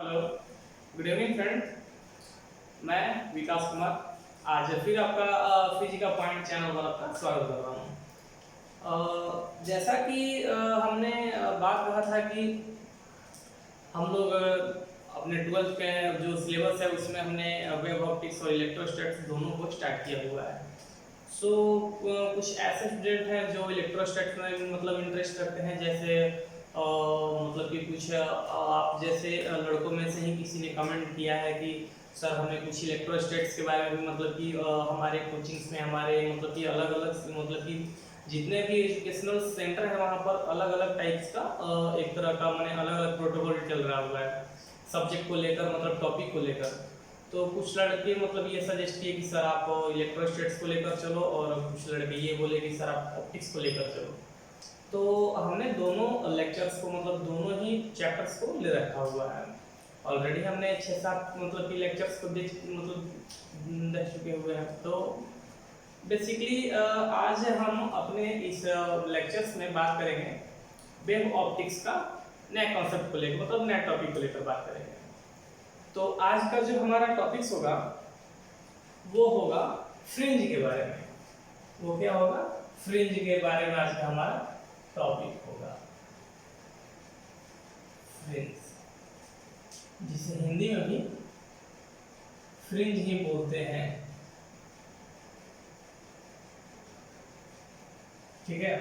Hello, good evening friend. मैं विकास कुमार आज फिर आपका फिजिकल पॉइंट चैनल पर आपका स्वागत कर रहा हूँ। जैसा कि हमने बात कहा था कि हम लोग अपने 12th के जो सिलेबस है उसमें हमने वेव ऑप्टिक्स और इलेक्ट्रोस्टैटिक्स दोनों को स्टार्ट किया हुआ है। सो कुछ ऐसे स्टूडेंट हैं जो इलेक्ट्रोस्टैटिक्स में मतलब इंटरेस्ट रखते हैं, जैसे मतलब कि कुछ आप जैसे लड़कों में से ही किसी ने कमेंट किया है कि सर हमें कुछ इलेक्ट्रोस्टैटिक्स के बारे में मतलब कि हमारे कोचिंग्स में हमारे मतलब कि अलग अलग मतलब कि जितने भी एजुकेशनल सेंटर है वहाँ पर अलग अलग टाइप्स का एक तरह का मैंने अलग अलग प्रोटोकॉल चल रहा हुआ है सब्जेक्ट को लेकर, मतलब टॉपिक को लेकर। तो कुछ लड़के मतलब ये सजेस्ट किए कि सर आप इलेक्ट्रोस्टैटिक्स को लेकर चलो, और कुछ लड़के ये बोले कि सर आप ऑप्टिक्स को लेकर चलो। तो हमने दोनों लेक्चर्स को मतलब दोनों ही चैप्टर्स को ले रखा हुआ है। ऑलरेडी हमने 6-7 मतलब कि लेक्चर्स को देख चुके हुए हैं। तो बेसिकली आज हम अपने इस लेक्चर्स में बात करेंगे वेव ऑप्टिक्स का नया कॉन्सेप्ट को लेकर, मतलब नया टॉपिक को लेकर बात करेंगे। तो आज का जो हमारा टॉपिक्स होगा वो होगा फ्रिंज के बारे में। वो क्या होगा? फ्रिंज के बारे में आज का हमारा टॉपिक होगा फ्रिंज, जिसे हिंदी में भी फ्रिंज ही बोलते हैं। ठीक है,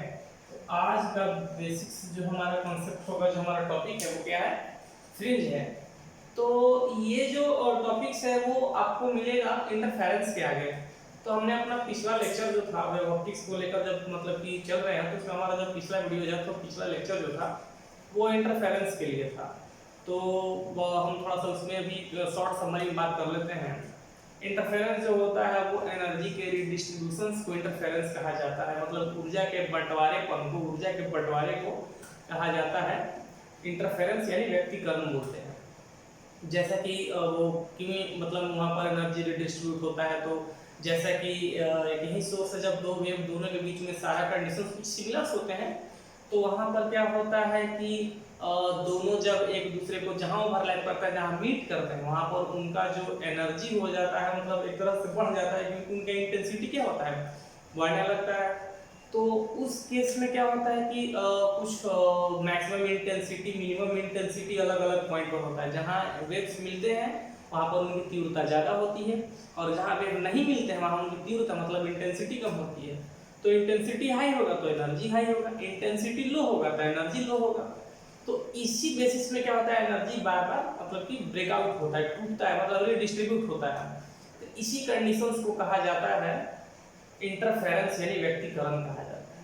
तो आज का बेसिक्स जो हमारा कॉन्सेप्ट होगा, जो हमारा टॉपिक है वो क्या है? फ्रिंज है। तो ये जो टॉपिक्स है वो आपको मिलेगा इंटरफेरेंस के आगे। तो हमने अपना पिछला लेक्चर जो था वेव ऑप्टिक्स को लेकर जब मतलब कि चल रहे हैं, तो उसमें हमारा जो पिछला वीडियो था, तो पिछला लेक्चर जो था वो इंटरफेरेंस के लिए था। तो हम थोड़ा सा उसमें भी शॉर्ट समरी में बात कर लेते हैं। इंटरफेरेंस जो होता है वो एनर्जी के रिडिस्ट्रीब्यूशन को इंटरफेरेंस कहा जाता है, मतलब ऊर्जा के बंटवारेपन को, ऊर्जा के बंटवारे को कहा जाता है इंटरफेरेंस, यानी व्यक्तिकरण बोलते हैं। जैसा कि वो क्यों मतलब वहाँ पर एनर्जी रिडिस्ट्रीब्यूट होता है, तो जैसा कि एक ही सोर्स है, जब दो वेव दोनों के बीच में सारा कंडीशन कुछ सिमिलर्स होते हैं, तो वहाँ पर क्या होता है कि दोनों जब एक दूसरे को जहाँ ओवरलैप करता है, जहाँ मीट करते हैं, वहाँ पर उनका जो एनर्जी हो जाता है मतलब एक तरह से बढ़ जाता है, क्योंकि उनका इंटेंसिटी क्या होता है? बढ़ने लगता है। तो उस केस में क्या होता है कि कुछ मैक्सिमम इंटेंसिटी मिनिमम इंटेंसिटी अलग अलग पॉइंट पर होता है। जहाँ वेव्स मिलते हैं वहाँ पर उनकी तीव्रता ज़्यादा होती है, और जहाँ वेव नहीं मिलते हैं वहाँ उनकी तीव्रता मतलब इंटेंसिटी कम होती है। तो इंटेंसिटी हाई होगा तो एनर्जी हाई होगा, इंटेंसिटी लो होगा तो एनर्जी लो होगा। तो इसी बेसिस में क्या होता है, एनर्जी बार बार मतलब कि ब्रेकआउट होता है, टूटता है, मतलब रिडिस्ट्रीब्यूट होता है। तो इसी कंडीशंस को कहा जाता है इंटरफेरेंस, यानी व्यक्तिकरण कहा जाता है।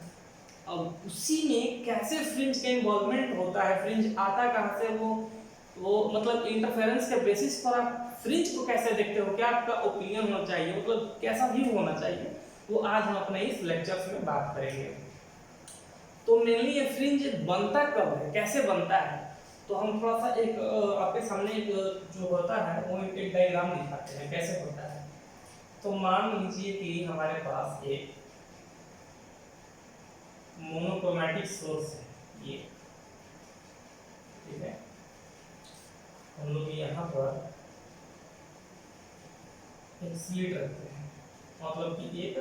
अब उसी में कैसे फ्रिंज का इन्वॉल्वमेंट होता है, फ्रिंज आता कहाँ से, वो मतलब इंटरफेरेंस के बेसिस पर आप फ्रिंज को कैसे देखते हो, क्या आपका ओपिनियन होना चाहिए, मतलब कैसा व्यू होना चाहिए, वो आज हम अपने इस लेक्चर्स में बात करेंगे। तो मेनली ये फ्रिंज बनता कब है, कैसे बनता है, तो हम थोड़ा सा एक आपके सामने एक जो होता है वो एक डायग्राम दिखाते हैं कैसे होता है। तो मान लीजिए कि हमारे पास एक मोनोक्रोमैटिक सोर्स है ये, ठीक है। हम लोग यहाँ पर एक स्लिट रखते हैं, मतलब कि एक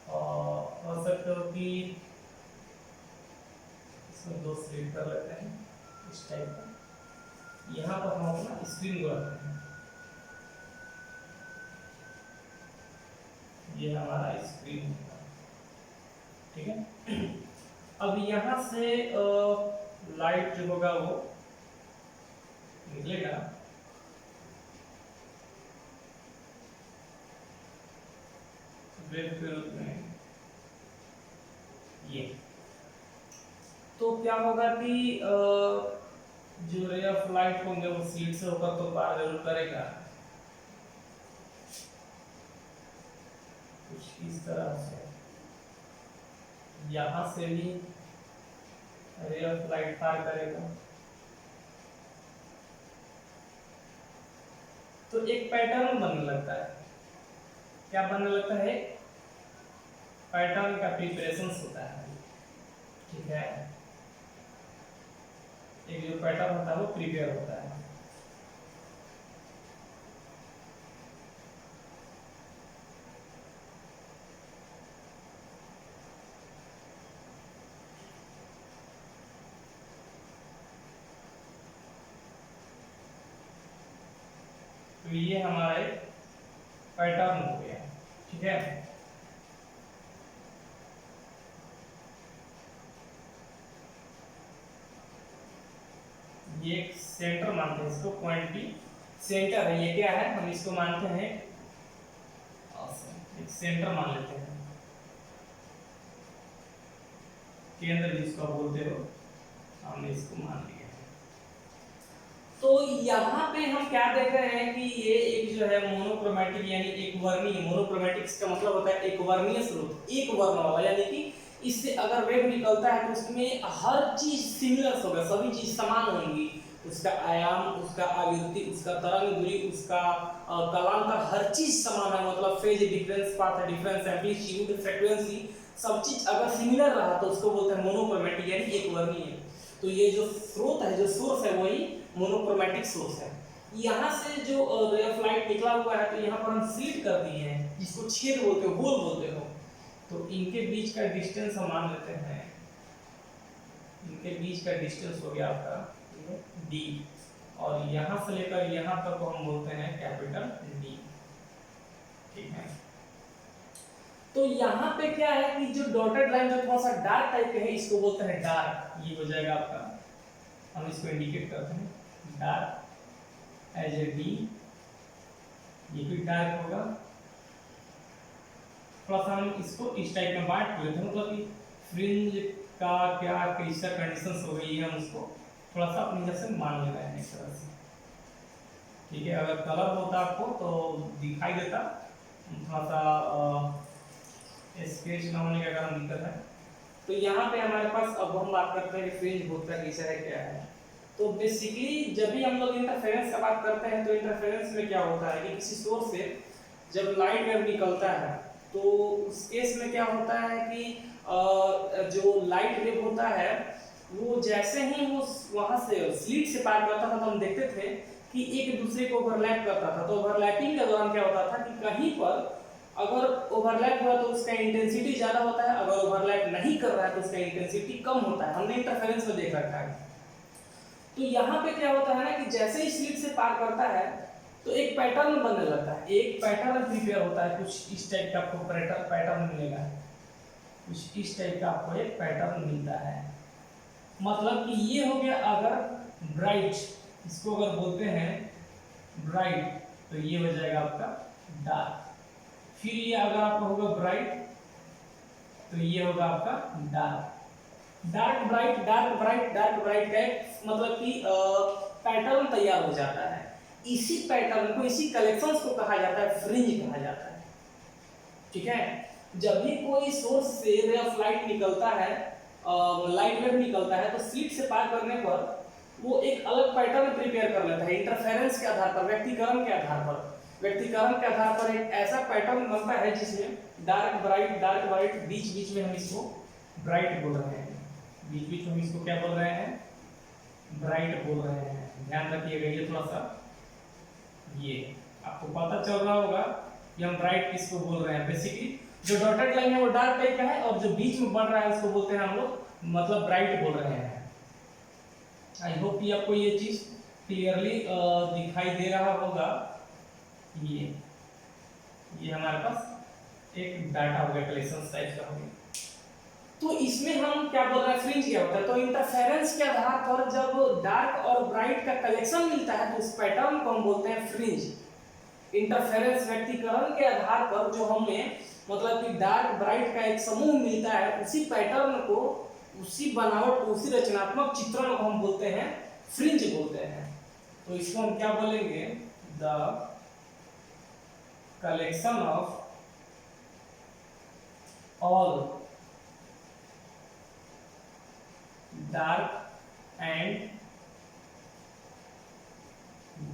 और सकते हो कि इसमें दो स्लिट कर लेते हैं इस टाइप का। यहाँ पर हम अपना स्क्रीन को रखते हैं, ये हमारा स्क्रीन होगा, ठीक है। अब यहाँ से लाइट जो होगा वो निकलेगा, वेव के रूप में ये। तो क्या होगा कि जो रे ऑफ लाइट होंगे वो स्लिट से होकर तो पार जरूर करेगा, कुछ इस तरह से। यहाँ से भी रे ऑफ लाइट पार करेगा, तो एक पैटर्न बनने लगता है। क्या बनने लगता है? पैटर्न का प्रिपरेशन होता है, ठीक है। एक जो पैटर्न होता है वो प्रिपेयर होता है। तो ये हमारा एक पैटर्न हो गया, ठीक है। ये एक सेंटर मानते हैं इसको, पॉइंट बी सेंटर है। ये क्या है, हम इसको मानते हैं एक सेंटर मान लेते हैं, केंद्र जिसको बोलते हो, हमने इसको मान लिया। तो यहाँ पे हम क्या देख रहे हैं कि ये एक जो है मोनोक्रोमैटिक यानी एक वर्णीय, मोनोक्रोमैटिक्स का मतलब होता है एक वर्णीय स्रोत, एक वर्ण वाला, यानी कि इससे अगर वेव निकलता है तो उसमें हर चीज सिमिलर होगा, सभी चीज समान होंगी, उसका आयाम, उसका आवृत्ति, उसका तरंग दूरी, उसका कालांतर, हर चीज समान है, मतलब phase difference, path difference, amplitude, frequency, सब चीज अगर सिमिलर रहा तो उसको बोलते हैं मोनोक्रोमैटिक यानी एक वर्णीय। तो ये जो स्रोत है, जो सोर्स है, वही मोनोक्रोमैटिक सोर्स है। यहाँ से जो रे ऑफ लाइट निकला हुआ है तो यहाँ पर हम स्लिट कर दिए हैं, जिसको छेद बोलते हो, होल बोलते हो। तो इनके बीच का डिस्टेंस हम मान लेते हैं, इनके बीच का डिस्टेंस हो गया आपका d, और यहाँ से लेकर यहाँ तक को हम बोलते हैं कैपिटल D, ठीक है। तो यहाँ पे क्या है कि जो डॉटेड लाइन जो थोड़ा सा डार्क टाइप के है, इसको बोलते हैं डार्क, ये हो जाएगा आपका, हम इसको इंडिकेट करते हैं डार्क एज ए डी, ये भी डार्क होगा। प्लस हम इसको इस टाइप में बांट लेते हैं, मतलब कि फ्रिंज का क्या कैसा कंडीशंस हो गई है, हम उसको थोड़ा सा अपनी तरफ से मान ले रहे हैं इस तरह से, ठीक है। अगर कलर होता आपको तो दिखाई देता, थोड़ा सा स्केच न होने के कारण दिक्कत है। तो यहाँ पे हमारे पास अब हम बात करते हैं कि फ्रिंज होता कैसा है, क्या है। तो बेसिकली जब भी हम लोग इंटरफेरेंस का बात करते हैं तो इंटरफेरेंस में क्या होता है कि किसी सोर्स से जब लाइट वेव निकलता है तो उस केस में क्या होता है कि जो लाइट वेव होता है वो जैसे ही वो वहां से स्लिट से पार करता था तो हम देखते थे कि एक दूसरे को ओवरलैप करता था। तो ओवरलैपिंग के दौरान क्या होता था कि कहीं पर अगर ओवरलैप हुआ तो उसका इंटेंसिटी ज्यादा होता है, अगर ओवरलैप नहीं कर रहा है तो उसका इंटेंसिटी कम होता है। हमने इंटरफेरेंस में देख रखा है। तो यहाँ पे क्या होता है ना कि जैसे ही स्लिट से पार करता है तो एक पैटर्न बनने लगता है, एक पैटर्न प्रिपेयर होता है, कुछ इस टाइप का आपको पैटर्न मिलेगा, कुछ इस टाइप का आपको एक पैटर्न मिलता है। मतलब कि ये हो गया अगर ब्राइट, इसको अगर बोलते हैं ब्राइट तो ये हो जाएगा आपका डार्क। फिर ये अगर आपका होगा ब्राइट तो ये होगा आपका dark. Dark bright, dark bright, dark bright का मतलब कि पैटर्न तैयार हो जाता है। इसी पैटर्न को, इसी कलेक्शंस को कहा जाता है फ्रिंज कहा जाता है, ठीक है। जब भी कोई सोर्स से रे ऑफ लाइट निकलता है, लाइट वेव निकलता है, तो स्लिट से पार करने पर वो एक अलग पैटर्न प्रिपेयर कर लेता है इंटरफेरेंस के आधार पर, व्यक्तिकरण के आधार पर। व्यक्तिकरण के आधार पर एक ऐसा पैटर्न बनता है जिसमें डार्क ब्राइट, बीच बीच में हम इसको ब्राइट बोल रहे हैं, बीच बीच में हम इसको क्या बोल रहे हैं, ब्राइट बोल रहे हैं। ध्यान रखिएगा, ये थोड़ा सा ये आपको पता चल रहा होगा कि हम ब्राइट किसको बोल रहे हैं। बेसिकली जो डॉटेड लाइन है वो डार्क टाइप का है, और जो बीच में बढ़ रहा है उसको बोलते हैं हम लोग मतलब ब्राइट बोल रहे हैं। आई होप कि आपको ये चीज क्लियरली दिखाई दे रहा होगा। ये हमारे पास एक डाटा हो गया, कलेक्शन टाइप का हो गया। तो इसमें हम क्या बोल रहे हैं, फ्रिंज क्या होता है। तो इंटरफेरेंस के आधार पर जब डार्क और ब्राइट का कलेक्शन मिलता है तो उस पैटर्न को हम बोलते हैं फ्रिंज। इंटरफेरेंस व्यक्तिकरण के आधार पर जो हमें मतलब कि डार्क ब्राइट का एक समूह मिलता है, उसी पैटर्न को, उसी बनावट को, उसी रचनात्मक चित्रण को हम बोलते हैं फ्रिंज बोलते हैं। तो इसको हम क्या बोलेंगे, the collection of all dark and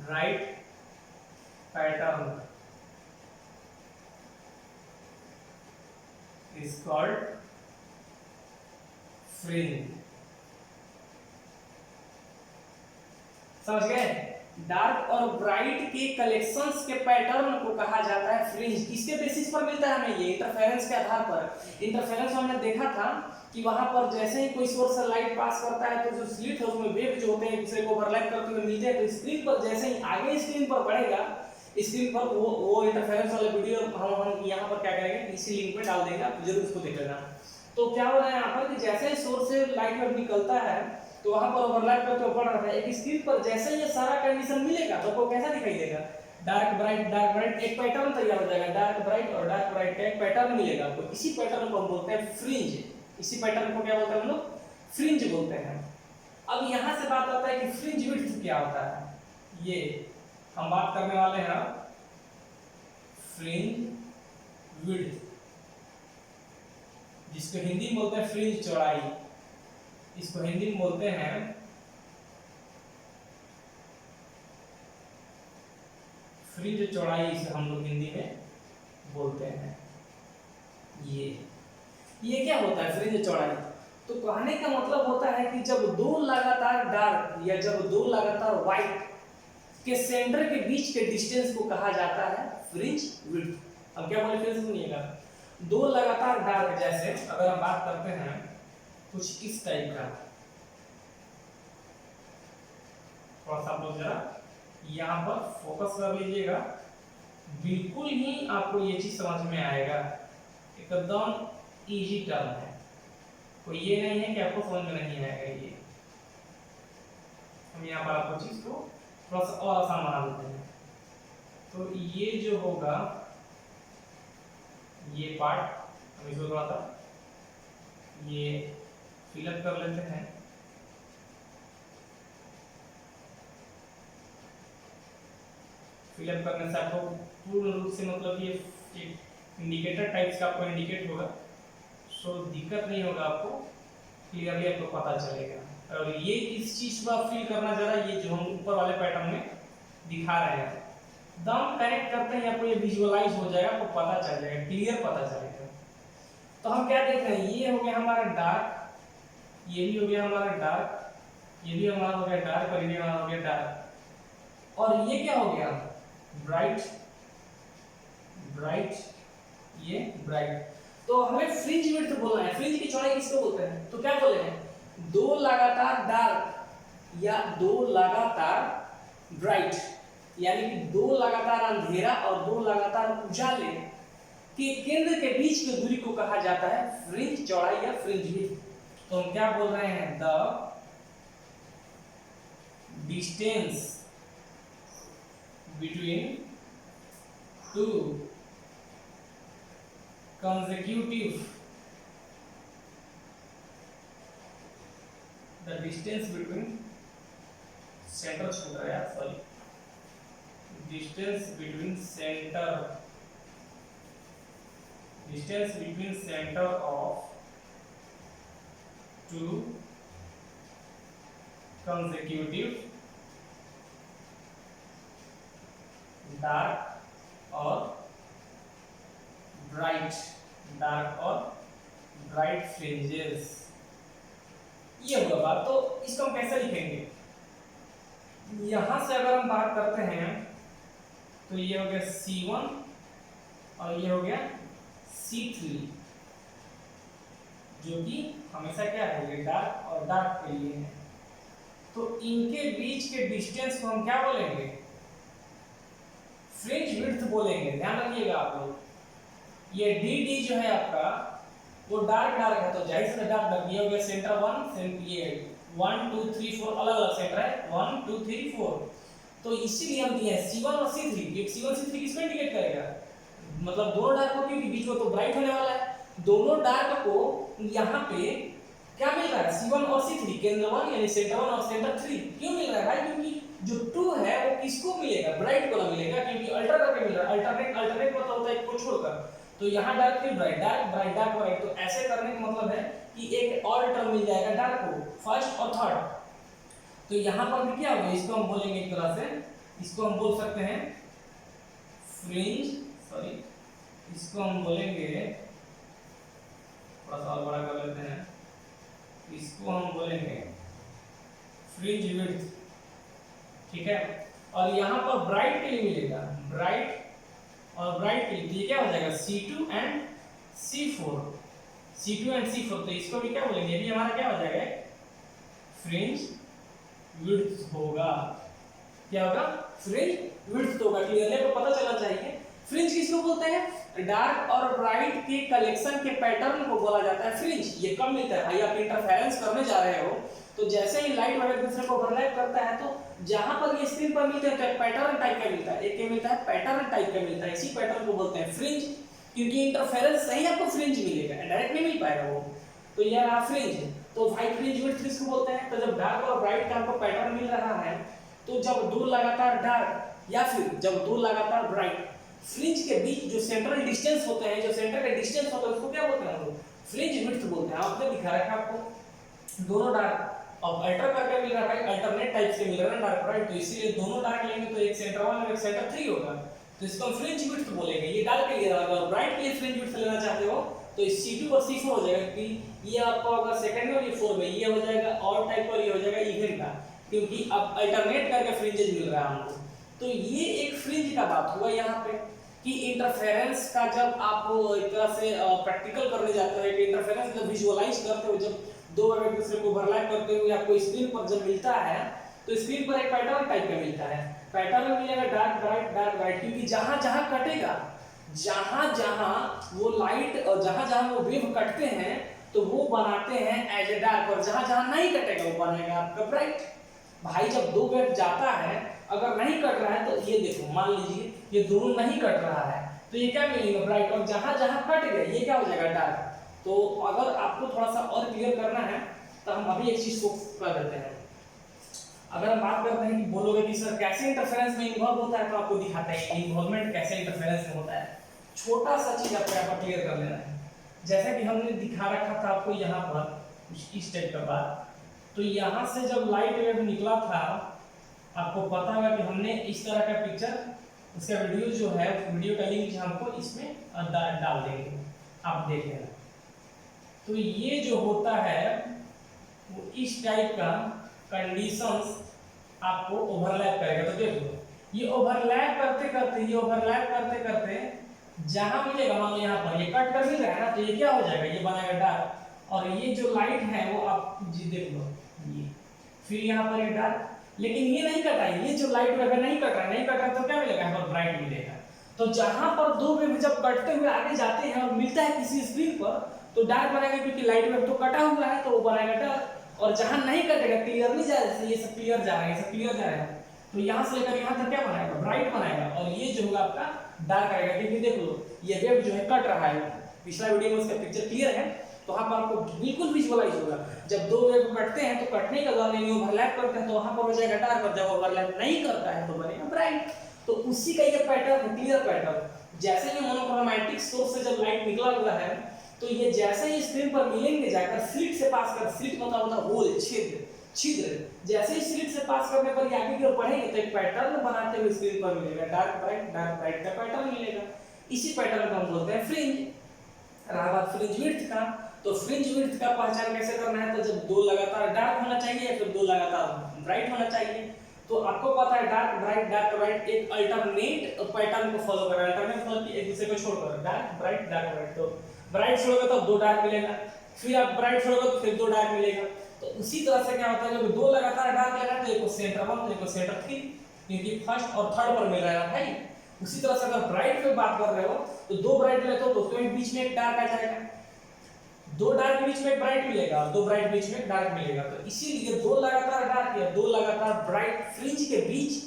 bright pattern is called fringe। समझ गए? डार्क और ब्राइट के कलेक्शंस के पैटर्न को कहा जाता है फ्रिंज। किसके बेसिस पर मिलता है हमें, ये इंटरफेरेंस के आधार पर। इंटरफेरेंस हमने देखा था कि वहां पर जैसे ही कोई सोर्स से लाइट पास करता है तो जो स्लिट है उसमें वेव जो होते हैं दूसरे को ओवरलैप करते हुए मिलते हैं। तो स्क्रीन पर जैसे ही आगे स्क्रीन पर बढ़ेगा स्क्रीन पर वो इंटरफेरेंस वाला वीडियो हम यहाँ पर क्या करेंगे, इसी लिंक में डाल देंगे, आप जरूर उसको देख लेना। तो क्या हो रहा है यहाँ पर कि जैसे ही सोर्स से लाइट वेव निकलता है तो वहाँ पर ओवरलैप करके बढ़ रहा है। एक स्क्रीन पर जैसे ये सारा कंडीशन मिलेगा तो आपको कैसा दिखाई देगा, डार्क ब्राइट एक पैटर्न तैयार हो जाएगा, डार्क ब्राइट और डार्क ब्राइट का एक पैटर्न मिलेगा आपको। इसी पैटर्न को हम बोलते हैं फ्रिंज। इसी पैटर्न को क्या बोलते हैं हम लोग, फ्रिंज बोलते हैं। अब यहाँ से बात आता है कि फ्रिंज विड्थ क्या होता है, ये हम बात करने वाले हैं फ्रिंज विड्थ, जिसको हिंदी में बोलते हैं फ्रिंज चौड़ाई, इसको हिंदी में बोलते हैं फ्रिंज चौड़ाई, इसे हम लोग हिंदी में बोलते हैं। ये क्या होता है फ्रिंज चौड़ाई, तो कहने का मतलब होता है कि जब दो लगातार डार्क या जब दो लगातार व्हाइट के सेंटर के बीच के डिस्टेंस को कहा जाता है फ्रिंज विड्थ। अब क्या बोले फिर से सुनिएगा, दो लगातार डार्क, जैसे अगर हम बात करते हैं कुछ इस टाइप का, थोड़ा सा आप लोग जरा यहाँ पर फोकस कर लीजिएगा, बिल्कुल ही आपको ये चीज समझ में आएगा, एकदम इजी टर्म है, कोई ये नहीं है कि आपको समझ में नहीं आएगा। ये हम यहाँ पर आपको चीज को थोड़ा सा और आसान बना देते हैं। तो ये जो होगा, ये पार्ट हम इसको थोड़ा सा ये फिलअप कर लेते हैं। फिलअप करने से आपको पूर्ण रूप से मतलब ये एक इंडिकेटर टाइप्स का आपको इंडिकेट होगा, सो दिक्कत नहीं होगा, आपको क्लियरली आपको पता चलेगा। और ये इस चीज को आप फील करना जरा, ये जो हम ऊपर वाले पैटर्न में दिखा रहे हैं, दम कनेक्ट करते हैं आपको ये विजुअलाइज हो जाएगा, आपको पता चल जाएगा, क्लियर पता चलेगा। तो हम क्या देख रहे हैं, ये हो गया हमारा डार्क, ये भी हो गया हमारा डार्क, ये भी हमारा हो गया डार्क और ये हमारा हो गया डार्क, और ये क्या हो गया ब्राइट, ब्राइट, ये ब्राइट। तो हमें फ्रिंज विड्थ बोलना है। फ्रिंज की चौड़ाई किसको बोलते हैं, तो क्या बोले हैं, दो लगातार डार्क या दो लगातार ब्राइट, यानी कि दो लगातार अंधेरा और दो लगातार उजाले के केंद्र के बीच की दूरी को कहा जाता है फ्रिंज चौड़ाई या फ्रिंज विड्थ। तो हम क्या बोल रहे हैं, the distance between two consecutive, the distance between center छूट रहा है यार, sorry, distance between center of two consecutive dark और ब्राइट फ्रिंजेस, ये होगा बात। तो इसको हम कैसे लिखेंगे, यहां से अगर हम बात करते हैं तो ये हो गया C1 और ये हो गया C3, जो कि हमेशा क्या है, ये डार्क और डार्क के लिए है। तो इनके बीच के डिस्टेंस को हम क्या बोलेंगे, फ्रिंज विड्थ बोलेंगे। ध्यान रखिएगा आप लोग, ये डी जो है आपका वो डार्क है, तो जाहिर से डार्क, ये हो गया सेंटर 1, ये 1 2 3 4 अलग अलग सेंटर है, 1 2 3 4, तो इसीलिए हम दिए हैं C1 और C3। ये C1 C3 किसको इंडिकेट करेगा, मतलब दोनों डार्क को, क्योंकि बीच में तो ब्राइट होने वाला है, दोनों डार्क को यहाँ पे क्या मिल रहा है, C1 और C3, केंद्र 1 यानी सेंटर 1 और सेंटर 3। क्यों मिल रहा है भाई, क्योंकि जो 2 है वो किसको मिलेगा, ब्राइट को ना मिलेगा, क्योंकि अल्टर करके मिल रहा है। अल्टरनेट मतलब होता है एक को छोड़कर, तो यहाँ डार्क फिर ब्राइट, डार्क ब्राइट, तो ऐसे करने का मतलब है कि एक और टर्म मिल जाएगा डार्क को, फर्स्ट और थर्ड। तो यहाँ पर भी क्या होगा, इसको हम बोलेंगे एक तरह से, इसको हम बोल सकते हैं फ्रिंज, सॉरी इसको हम बोलेंगे, थोड़ा सा और बड़ा कर लेते हैं, इसको हम बोलेंगे फ्रिंज विड्थ, ठीक है। और यहाँ पर ब्राइट के लिए मिलेगा, ब्राइट और ब्राइट के लिए क्या हो जाएगा, C2 and C4, C2 and C4, तो इसको भी क्या बोलेंगे, ये हमारा क्या हो जाएगा, फ्रिंज विड्थ होगा, क्या होगा, फ्रिंज विड्थ होगा। क्लियरली आपको पता चलना चाहिए। फ्रिंज किसको बोलते हैं, डार्क और ब्राइट के कलेक्शन के पैटर्न को बोला जाता है फ्रिंज। ये कब मिलता है भाई, आप इंटरफेरेंस करने जा रहे हो तो जैसे ही लाइट वाले दूसरे को ओवरलैप करता है तो जहां पर ये स्क्रीन पर मिलते हैं तो एक पैटर्न टाइप का मिलता है, एक क्या मिलता है, पैटर्न टाइप का मिलता है। इसी पैटर्न को बोलते हैं फ्रिंज, क्योंकि इंटरफेरेंस से ही आपको फ्रिंज मिलेगा, डायरेक्ट नहीं मिल पाएगा वो। तो ये रहा फ्रिंज। तो भाई फ्रिंज विड्थ किसको बोलते हैं, तो जब डार्क और ब्राइट का आपको पैटर्न मिल रहा है तो जब दो लगातार डार्क या फिर जब दो लगातार ब्राइट फ्रिंज के बीच जो सेंट्रल डिस्टेंस होते हैं, जो सेंटर का डिस्टेंस होता है उसको क्या बोलते हैं हम लोग, फ्रिंज विड्थ बोलते हैं। आपने दिखा रखा आपको दोनों डार्क अब अल्टर करके मिल रहा है, अल्टरनेट टाइप से मिल रहा है ना डार्क ब्राइट, तो इसीलिए दोनों डार्क लेंगे तो एक सेंटर 1 और एक सेंटर 3 होगा, तो इसको हम फ्रिंज विड्थ बोलेंगे। ये डार्क के लिए रहा, अगर ब्राइट के लिए फ्रिंज विड्थ लेना चाहते हो तो इस C2 और C4 हो जाएगा, कि ये आपका होगा सेकंड में और ये 4 में, ये हो जाएगा ऑड टाइप और ये हो जाएगा इवन का, क्योंकि अब अल्टरनेट करके फ्रिंजेस मिल रहा है हमको। तो ये एक फ्रिंज का बात हुआ यहाँ पे कि इंटरफेरेंस का जब आप एक तरह से प्रैक्टिकल करने जाते हो, कि इंटरफेरेंस जब विजुअलाइज करते हो, जब दो एक दूसरे को ओवरलैप करते हुए आपको स्क्रीन पर जब मिलता है तो स्क्रीन पर एक पैटर्न टाइप का मिलता है। पैटर्न मिलेगा डार्क ब्राइट, क्योंकि जहां जहां कटेगा, जहां जहां वो लाइट और जहां जहां वो वेव कटते हैं तो वो बनाते हैं एज ए डार्क, और जहां जहां नहीं कटेगा वो बनेगा आपका ब्राइट। भाई जब दो वेव जाता है अगर नहीं कट रहा है तो ये देखो, मान लीजिए ये दोनों नहीं कट रहा है तो ये क्या मिलेगा, ब्राइट, और जहां जहां कट गया ये क्या हो जाएगा, डार्क। तो अगर आपको थोड़ा सा और क्लियर करना है तो हम अभी एक चीज को कर देते हैं। अगर हम बात करते हैं कि बोलोगे कि सर कैसे इंटरफेरेंस में इन्वॉल्व होता है, तो आपको दिखाते हैं कि इन्वॉल्वमेंट कैसे इंटरफेरेंस में होता है। छोटा सा चीज आपको यहाँ पर क्लियर कर लेना है। जैसा कि हमने दिखा रखा था आपको यहाँ पर कुछ इस टाइप का बात, तो यहाँ से जब लाइट वेव निकला था आपको पता होगा कि हमने इस तरह का पिक्चर, उसका वीडियो जो है वीडियो का लिंक हमको इसमें डाल देंगे, आप देख लेना। तो ये जो होता है वो इस टाइप का कंडीशंस आपको ओवरलैप करेगा। तो देखो ये ओवरलैप करते करते जहां मिलेगा, मान लो यहाँ पर ये कट कर मिल रहा है ना, तो ये क्या हो जाएगा, ये बनाएगा डार्क, और ये जो लाइट है वो आप जी देख लो ये, फिर यहाँ पर ये डार्क, लेकिन ये नहीं कटा है, ये जो लाइट वेव नहीं कट रहा तो क्या मिलेगा, यहाँ पर ब्राइट मिलेगा। तो जहां पर दो वेव जब कटते हुए आगे जाते हैं और मिलता है किसी स्क्रीन पर तो डार्क बनेगा, क्योंकि लाइट वेव तो कटा हुआ है तो वो बनेगा डार्क, और जहां नहीं कटेगा, क्लियरली जा रहा है, ये सब क्लियर जा रहा है, ये सब क्लियर जा रहा है, तो यहां से लेकर यहां तक क्या बनाएगा, ब्राइट बनाएगा, और ये जो होगा आपका डार्क आएगा। क्योंकि देख लो ये वेव जो है कट रहा है, पिछला वीडियो में उसका पिक्चर क्लियर है, तो वहां पर आपको बिल्कुल विजुअलाइज होगा जब दो वेव कटते हैं तो कटने के दौरान नहीं ओवरलैप करते हैं तो वहां पर हो जाएगा डार्क, और जब ओवरलैप नहीं करता है तो बनेगा ब्राइट। तो उसी का ये पैटर्न, क्लियर पैटर्न। जैसे ही मोनोक्रोमैटिक सोर्स से जब लाइट निकला हुआ है तो ये जैसे ही स्क्रीन पर मिलेंगे जाकर स्लिट से पास कर, स्लिट मतलब होता है होल, छिद्र, जैसे ही स्लिट से पास करने पर आगे की ओर बढ़ेंगे तो एक पैटर्न बनाते हुए स्क्रीन पर मिलेगा, डार्क ब्राइट का पैटर्न मिलेगा। इसी पैटर्न को हम बोलते हैं फ्रिंज। रहा बात फ्रिंज विड्थ का, तो फ्रिंज विड्थ का पहचान कैसे करना है, तो जब दो लगातार डार्क होना चाहिए या फिर दो लगातार ब्राइट होना चाहिए। तो आपको पता है डार्क ब्राइट एक अल्टरनेट पैटर्न को फॉलो कर रहा है, अल्टरनेट मतलब कि एक दूसरे को छोड़कर डार्क ब्राइट, तो ब्राइट छोड़ोगे तो दो डार्क मिलेगा, फिर आप ब्राइट छोड़ोगे तो फिर दो डार्क मिलेगा। तो उसी तरह से क्या होता है, जब दो लगातार डार्क लगा तो एक सेंटर 1 तो एक सेंटर 3, क्योंकि फर्स्ट और थर्ड पर मिल रहा है भाई। उसी तरह से अगर ब्राइट पे बात कर रहे हो तो दो ब्राइट लेते हो तो उसके बीच में एक डार्क आ जाएगा, दो डार्क के बीच में एक ब्राइट मिलेगा, दो ब्राइट बीच में एक डार्क मिलेगा। तो इसीलिए दो लगातार डार्क या दो लगातार ब्राइट फ्रिंज के बीच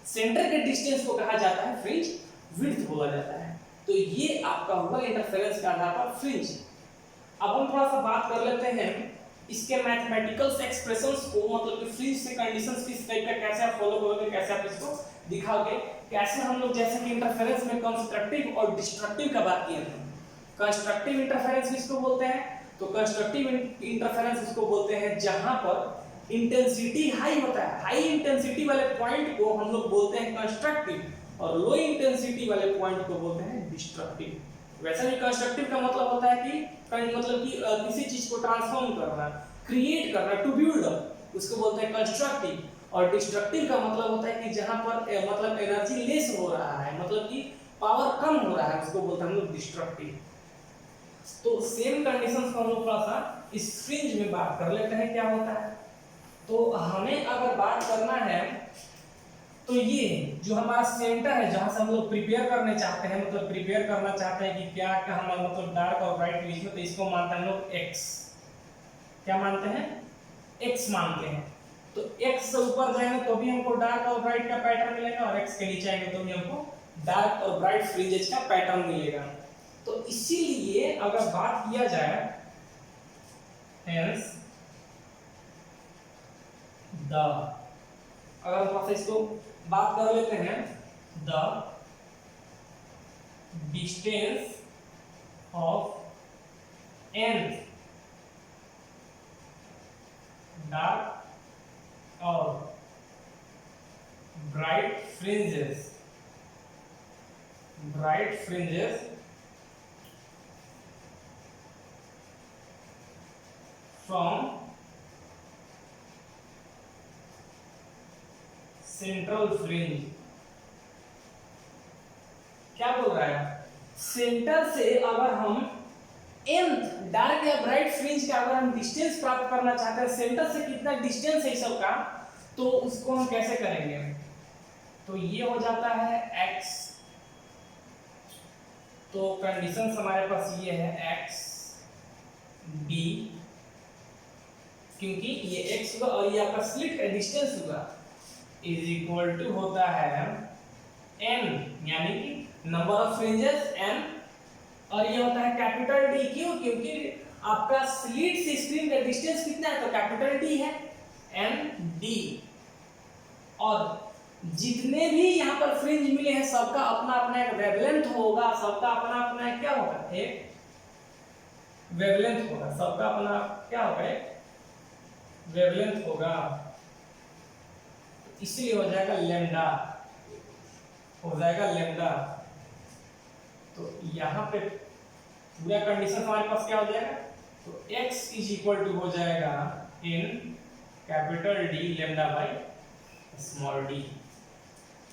सेंटर के डिस्टेंस को कहा जाता है फ्रिंज विड्थ बोला जाता है। तो ये आपका हुआ इंटरफेरेंस के आधार पर फ्रिंज। अब हम थोड़ा सा बात कर लेते हैं इसके मैथमेटिकल एक्सप्रेशंस को, मतलब कि फ्रिंज से कंडीशंस किस टाइप का कैसे आप फॉलो करोगे, कैसे आप इसको दिखाओगे, कैसे हम लोग जैसे कि इंटरफेरेंस में कंस्ट्रक्टिव और डिस्ट्रक्टिव का बात किए थे। कंस्ट्रक्टिव इंटरफेरेंस किसको बोलते हैं, तो कंस्ट्रक्टिव इंटरफेरेंस इसको बोलते हैं जहां पर इंटेंसिटी हाई होता है, हाई इंटेंसिटी वाले पॉइंट को हम लोग बोलते हैं कंस्ट्रक्टिव, और लो इंटेंसिटी वाले पॉइंट को बोलते हैं डिस्ट्रक्टिव। वैसे भी कंस्ट्रक्टिव का मतलब होता है कि किसी चीज को ट्रांसफॉर्म करना, क्रिएट करना, टू बिल्ड अप, उसको बोलते हैं कंस्ट्रक्टिव। और डिस्ट्रक्टिव का मतलब होता है कि जहां पर मतलब एनर्जी लेस हो रहा है, मतलब कि पावर कम हो रहा है, उसको बोलते हैं हम लोग डिस्ट्रक्टिव। तो सेम कंडीशंस को हम लोग थोड़ा सा इस फ्रिंज में बात कर लेते हैं क्या होता है। तो हमें अगर बात करना है तो ये जो हमारा सेंटर है जहां से हम लोग प्रिपेयर करने चाहते हैं, मतलब प्रिपेयर करना चाहते हैं कि क्या क्या हमारा मतलब डार्क और ब्राइट के बीच में, तो इसको मानते हैं हम लोग एक्स। क्या मानते हैं? एक्स मानते हैं। तो एक्स से ऊपर जाएंगे तो भी हमको डार्क और ब्राइट का पैटर्न मिलेगा, और एक्स के नीचे आएंगे तो भी हमको डार्क और ब्राइट फ्रिंजेस का पैटर्न मिलेगा। तो इसीलिए अगर बात किया जाए, हेंस द, अगर हम थोड़ा सा इसको बात कर लेते हैं, the distance of an dark और bright fringes from central fringe. क्या बोल रहा है? सेंटर से अगर हम nth डार्क या ब्राइट फ्रिंज का अगर हम डिस्टेंस प्राप्त करना चाहते हैं, सेंटर से कितना डिस्टेंस है सबका, तो उसको हम कैसे करेंगे? तो ये हो जाता है x। तो कंडीशन हमारे पास ये है x d, क्योंकि ये x होगा और ये आपका स्लिट का डिस्टेंस होगा, इज इक्वल टू होता है n, यानी कि नंबर ऑफ फ्रिंजेस n, और ये होता है कैपिटल D। क्यों? क्योंकि आपका स्लिट से स्क्रीन का डिस्टेंस कितना है, तो कैपिटल D है, n d। और जितने भी यहाँ पर फ्रिंज मिले हैं सबका अपना अपना एक वेवलेंथ होगा, सबका अपना अपना क्या होगा, एक वेवलेंथ होगा, सबका अपना क्या होगा, एक वेवलेंथ होगा। इसलिए हो जाएगा लेमडा, हो जाएगा लेमडा। तो यहाँ पे पूरा कंडीशन हमारे पास क्या हो जाएगा, तो x इज इक्वल टू हो जाएगा in capital D lambda by small d।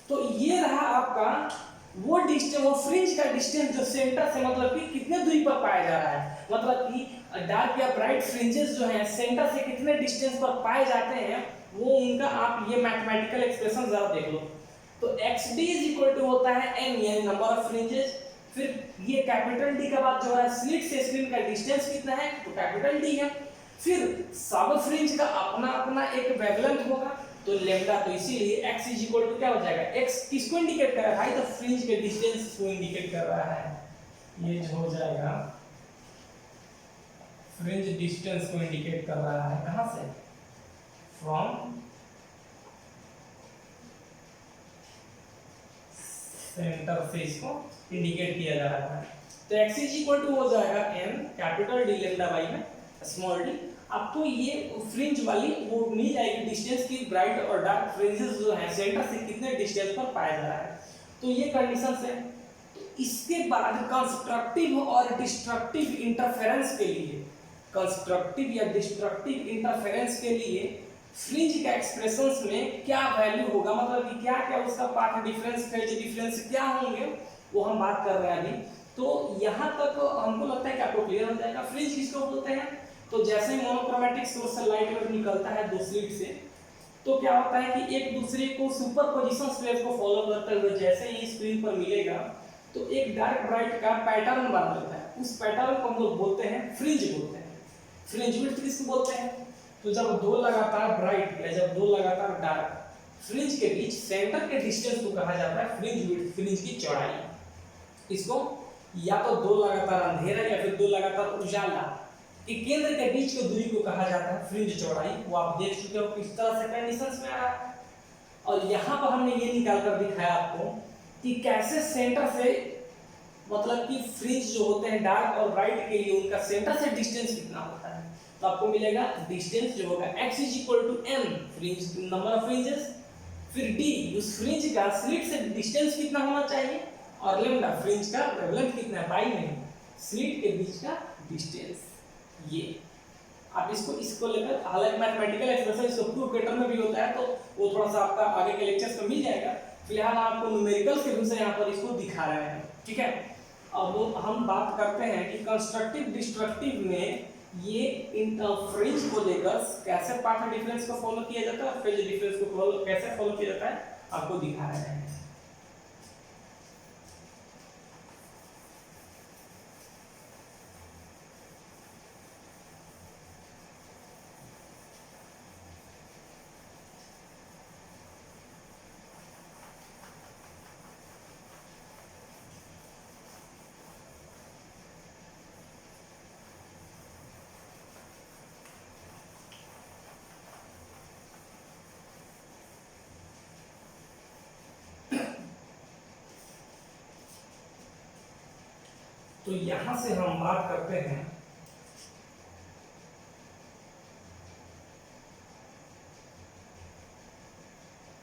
तो ये रहा आपका वो डिस्टेंस, वो फ्रिंज का डिस्टेंस जो सेंटर से मतलब कि कितने दूरी पर पाया जा रहा है, मतलब कि डार्क या ब्राइट फ्रिंजेस जो हैं सेंटर से कितने डिस्टेंस पर पाए जाते हैं, वो उनका आप ये मैथमेटिकल एक्सप्रेशन जरा देख लो। तो xd इज इक्वल टू होता है n, यानी नंबर ऑफ फ्रिंजेस, फिर ये कैपिटल D का बाद जो है स्लिट से स्क्रीन का डिस्टेंस कितना है, तो कैपिटल D है, फिर सब फ्रिंज का अपना अपना एक वेवलेंथ होगा, तो लेमडा। तो इसीलिए x इज इक्वल टू क्या हो जाएगा, x किसको इंडिकेट कर रहा है, तो फ्रिंज के डिस्टेंस को इंडिकेट कर रहा है, ये जो हो जाएगा फ्रिंज डिस्टेंस को इंडिकेट कर रहा है, कहां से, फ्रॉम सेंटर से इसको इंडिकेट किया जा रहा है। तो x इज इक्वल टू हो जाएगा n capital D lambda by में स्मॉल d। आपको ये फ्रिंज वाली वो मिल जाएगी डिस्टेंस की, ब्राइट और डार्क फ्रिंजेस जो हैं सेंटर से कितने डिस्टेंस पर पाया जा रहा है। तो ये कंडीशन है। तो इसके बाद कंस्ट्रक्टिव और डिस्ट्रक्टिव इंटरफेरेंस के लिए, कंस्ट्रक्टिव या डिस्ट्रक्टिव इंटरफेरेंस के लिए फ्रिंज का एक्सप्रेशंस में क्या वैल्यू होगा, मतलब कि क्या क्या उसका पाथ डिफरेंस, फेज डिफरेंस क्या होंगे, वो हम बात कर रहे हैं अभी। तो यहाँ तक हमको लगता है कि आपको क्लियर हो जाएगा। फ्रिंज किसको बोलते हैं, तो जैसे ही मोनोक्रोमेटिक सोर्स से लाइट वेव निकलता है दो स्लिट से, तो क्या होता है कि एक दूसरे को सुपरपोजिशन वेव को फॉलो करते हुए जैसे ही स्क्रीन पर मिलेगा, तो एक डार्क ब्राइट का पैटर्न बना लेता है। उस पैटर्न को हम लोग बोलते हैं फ्रिंज बोलते हैं। फ्रिंज विड्थ किसको बोलते हैं, तो जब दो लगातार ब्राइट या जब दो लगातार डार्क फ्रिंज के बीच सेंटर के डिस्टेंस को कहा जाता है फ्रिंज विड्थ, फ्रिंज की चौड़ाई। इसको या तो दो लगातार अंधेरा या फिर दो लगातार उजाला के केंद्र के बीच की दूरी को कहा जाता है फ्रिंज चौड़ाई। वो आप देख चुके हो किस तरह से कंडीशंस में आ रहा है। और यहाँ पर हमने ये निकाल कर दिखाया आपको कि कैसे सेंटर से, मतलब कि फ्रिंज जो होते हैं डार्क और ब्राइट के लिए उनका सेंटर से डिस्टेंस कितना होता है। तो आपको मिलेगा डिस्टेंस जो होगा x is equal to n fringe number of fringes, फिर d उस फ्रिंज का स्लिट से डिस्टेंस कितना होना चाहिए, और लेमडा फ्रिंज का वेवलेंथ कितना है, बाई में स्लिट के बीच का डिस्टेंस। ये आप इसको लेकर, हालांकि मैथमेटिकल एक्सप्रेशन इसको प्रूफ के टर्म में भी होता है, तो वो थोड़ा सा आपका आगे के लेक्चर्स में मिल जाएगा। फिलहाल आपको न्यूमेरिकल्स के रूप से यहाँ पर इसको दिखा रहे हैं, ठीक है। अब हम बात करते हैं कि कंस्ट्रक्टिव डिस्ट्रक्टिव में ये फ्रिंज को लेकर कैसे पाथ डिफरेंस को फॉलो किया जाता है और फेज डिफरेंस को कैसे फॉलो किया जाता है, आपको दिखा रहे हैं। तो यहां से हम बात करते हैं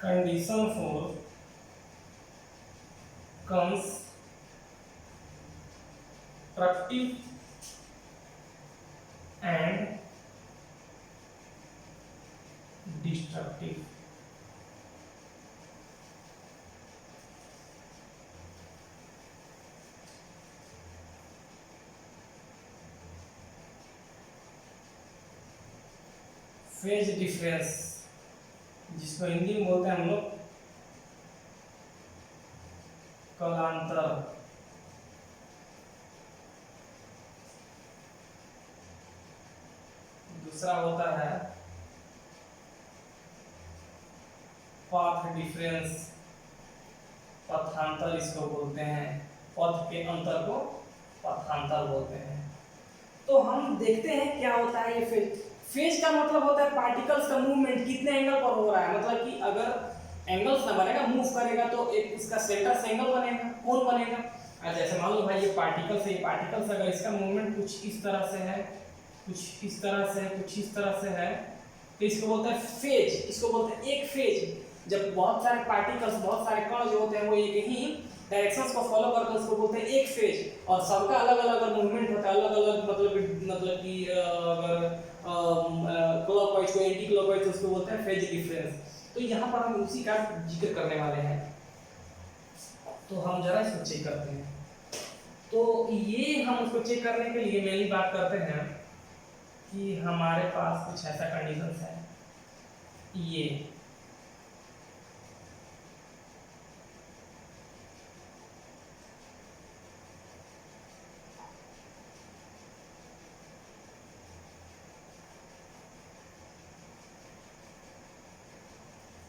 condition for constructive and destructive. Phase difference, जिसको हिंदी में बोलते हैं हम लोग कलांतर। दूसरा होता है पाथ डिफरेंस, पथांतर इसको बोलते हैं, पथ के अंतर को पथांतर बोलते हैं। तो हम देखते हैं क्या होता है ये फेज। फेज का मतलब होता है पार्टिकल्स का मूवमेंट कितने एंगल पर हो रहा है, मतलब कि अगर एंगल्स ना बनेगा, मूव करेगा तो एक इसका सेंटर से एंगल बनेगा, कोण बनेगा। जैसे मान लो भाई ये पार्टिकल्स है, ये पार्टिकल्स अगर इसका मूवमेंट कुछ इस तरह से है, कुछ इस तरह से है, कुछ इस तरह से है, तो इसको बोलते हैं फेज। इसको बोलते हैं एक फेज। जब बहुत सारे पार्टिकल्स, बहुत सारे कण जो होते हैं वो एक ही डायरेक्शंस को फॉलो करते हैं, उसको बोलते हैं एक फेज। और सबका अलग अलग मूवमेंट होता है, अलग अलग मतलब कि अगर क्लॉकवाइज को एंटी क्लॉकवाइज, उसको बोलते हैं फेज डिफरेंस। तो यहाँ पर हम उसी का जिक्र करने वाले हैं। तो हम जरा इसको चेक करते हैं। तो ये हम उसको चेक करने के लिए मेनली बात करते हैं कि हमारे पास कुछ ऐसा कंडीशंस है, ये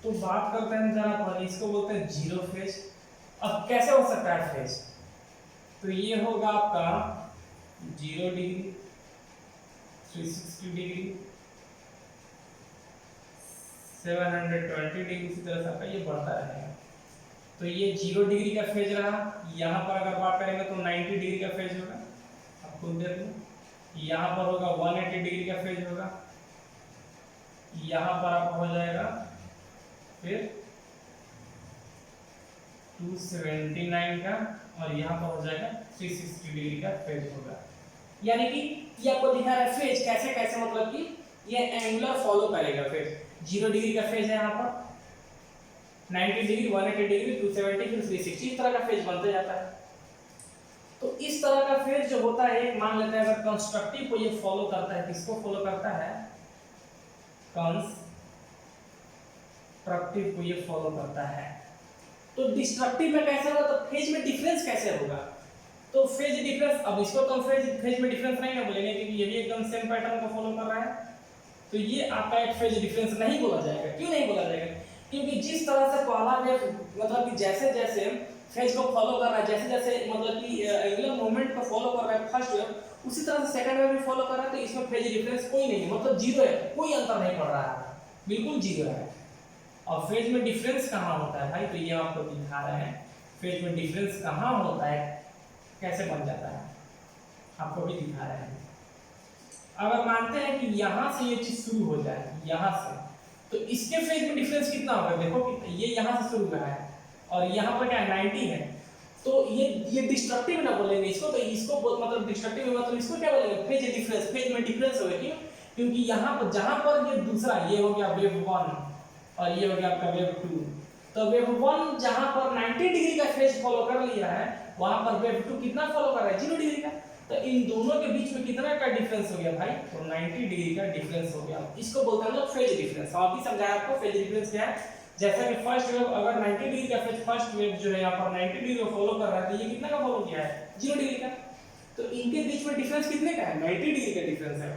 तो बात करते हैं जरा पर, इसको बोलते हैं जीरो फेज। अब कैसे हो सकता है फेज? तो ये होगा आपका 0 डिग्री, 360 डिग्री, 720 डिग्री, इसी तरह से आपका ये बढ़ता रहेगा। तो ये 0 डिग्री का फेज रहा। यहाँ पर अगर बात करेंगे तो 90 डिग्री का फेज होगा, आप खुद देख लो। यहाँ पर होगा 180 डिग्री का फेज होगा, यहाँ पर आपका हो जाएगा फिर 279 का, और यहाँ पर हो जाएगा 360 डिग्री का फेज होगा। यानी कि ये आपको दिखा रहा है फेज कैसे कैसे, मतलब कि ये एंगुलर फॉलो करेगा फेज। 0 डिग्री का फेज है यहाँ पर, 90 डिग्री, 180 डिग्री, 270, फिर 360, इस तरह का फेज बनते जाता है। तो इस तरह का फेज जो होता है, मान लेते हैं अगर कंस्ट्रक्टिव को ये फॉलो करता है, किसको फॉलो करता है? कंस्ट्रक्टिव को ये फॉलो करता है। तो डिस्ट्रक्टिव में कैसे होगा? तो फेज में डिफरेंस कैसे होगा? तो फेज डिफरेंस, अब इसको तो फेज में डिफरेंस नहीं ना बोलेंगे, क्योंकि ये भी एकदम सेम पैटर्न को फॉलो कर रहा है। तो ये आपका एक फेज डिफरेंस नहीं बोला जाएगा। क्यों नहीं बोला जाएगा? क्योंकि जिस तरह से पहला वेव, मतलब कि जैसे जैसे फेज को फॉलो कर रहा है, जैसे जैसे मतलब कि एंगुलर मूवमेंट को फॉलो कर रहा है फर्स्ट वेव, उसी तरह से सेकंड वेव भी फॉलो कर रहा है। तो इसमें फेज डिफरेंस कोई नहीं है, मतलब जीरो है, कोई अंतर नहीं पड़ रहा है, बिल्कुल जीरो है। और फेज में डिफरेंस कहाँ होता है भाई? तो ये आपको दिखा रहे हैं फेज में डिफरेंस कहाँ होता है, कैसे बन जाता है, आपको भी दिखा रहे हैं। अगर मानते हैं कि यहाँ से ये चीज शुरू हो जाए, यहाँ से, तो इसके फेज में डिफरेंस कितना होगा? देखो कि ये यहाँ से शुरू हुआ है और यहाँ पर क्या 90 है। तो ये डिस्ट्रक्टिव ना बोलेंगे इसको, तो इसको मतलब डिस्ट्रक्टिव मतलब इसको क्या बोलेंगे? Phase difference. फेज में डिफरेंस होगा, क्यों? क्योंकि यहाँ पर जहाँ पर ये दूसरा, ये हो गया वेव 1 और ये हो गया आपका वेव 2, तो वेव 1 जहां पर 90 डिग्री का फेज फॉलो कर लिया है, वहां पर वेव 2 कितना फॉलो कर रहा है? 0 डिग्री का। तो इन दोनों के बीच में कितना का डिफरेंस हो गया भाई? तो 90 डिग्री का डिफरेंस हो गया। इसको बोलते हैं हम लोग फेज डिफरेंस। हम अभी समझाया आपको फेज डिफरेंस क्या है। जैसा कि फर्स्ट वेव अगर 90 डिग्री का फेज फर्स्ट वेव जो है यहाँ पर 90 डिग्री को फॉलो कर रहा है, तो ये कितना का फॉलो किया है 0 डिग्री का। तो इनके बीच में डिफरेंस कितने का है 90 डिग्री का डिफरेंस है।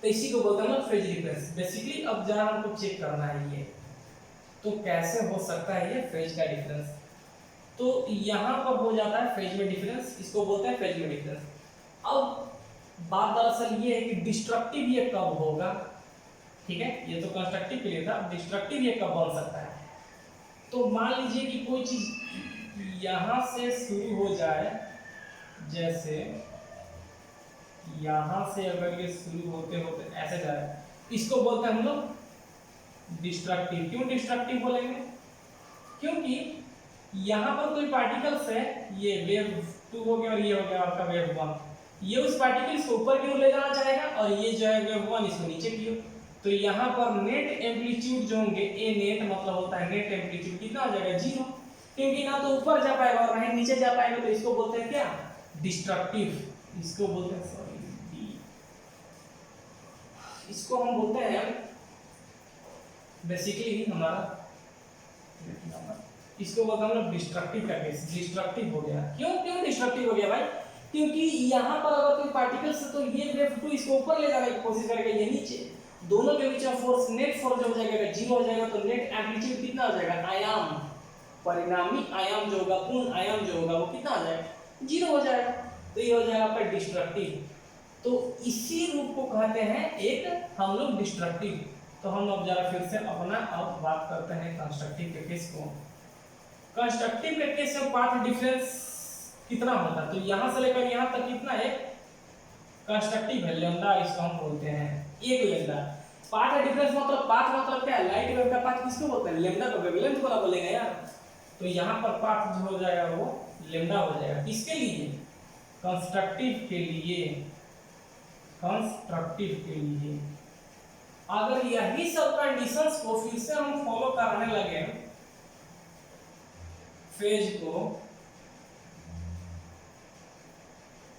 तो इसी को बोलते हैं हम फेज डिफरेंस। बेसिकली अब जरा हमको चेक करना है ये, तो कैसे हो सकता है ये फेज का डिफरेंस। तो यहाँ पर हो जाता है फेज में डिफरेंस, इसको बोलते हैं फेज में डिफरेंस। अब बात दरअसल ये है कि डिस्ट्रक्टिव ये कब होगा, ठीक है, ये तो कंस्ट्रक्टिव के लिए था, डिस्ट्रक्टिव ये कब बन सकता है। तो मान लीजिए कि कोई चीज यहां से शुरू हो जाए, जैसे यहां से अगर ये शुरू होते होते ऐसे जाए, इसको बोलते हैं हम लोग डिस्ट्रक्टिव। क्यों डिस्ट्रक्टिव बोलेंगे, क्योंकि यहां पर कोई पार्टिकल्स है, ये वेव 2 हो गया और ये हो गया आपका वेव 1, ये उस पार्टिकल्स को ऊपर की ओर ले जाना चाहेगा और ये जो है वेव 1 इसको नीचे की ओर। तो यहाँ पर नेट एम्पलीट्यूड जो होंगे, ए नेट मतलब होता है नेट एम्पलीट्यूड कितना हो जाएगा 0, क्योंकि ना तो ऊपर जा पाएगा और ना ही नीचे जा पाएगा। तो इसको बोलते हैं क्या डिस्ट्रक्टिव, इसको बोलते हैं सॉरी इसको हम बोलते हैं बेसिकली हमारा इसको बोलते हैं हम लोग डिस्ट्रक्टिव का केस। डिस्ट्रक्टिव हो गया, क्यों डिस्ट्रक्टिव हो गया भाई, क्योंकि यहाँ पर अगर कोई पार्टिकल्स है तो ये वेव 2 इसको ऊपर ले जाने की कोशिश करेगा, ये नीचे, दोनों के बीच में फोर्स नेट फोर्स जो हो जाएगा 0 हो जाएगा। तो नेट एम्पलीट्यूड कितना हो जाएगा, आयाम, परिणामी आयाम जो होगा, पूर्ण आयाम जो होगा वो कितना हो जाएगा 0 हो जाएगा। तो ये हो जाएगा आपका डिस्ट्रक्टिव। तो इसी रूप को कहते हैं एक हम लोग डिस्ट्रक्टिव। तो हम अब जरा फिर से अपना अब बात करते हैं कंस्ट्रक्टिव के केस को। कंस्ट्रक्टिव के केस में पाथ डिफरेंस कितना होता है, तो यहां से लेकर यहां तक कितना है कंस्ट्रक्टिव है, लैम्डा इसको हम बोलते हैं, एक लैम्डा। पाथ डिफरेंस मतलब क्या है, लाइट वेव का पाथ किसको बोलते हैं, लैम्डा को वेवलेंथ को ना बोलेंगे यार। तो यहाँ पर पाथ जो हो जाएगा वो लैम्डा हो जाएगा, किसके लिए कंस्ट्रक्टिव के लिए, कंस्ट्रक्टिव के लिए। अगर यही सब कंडीशंस को फिर से हम फॉलो करने लगे फेज को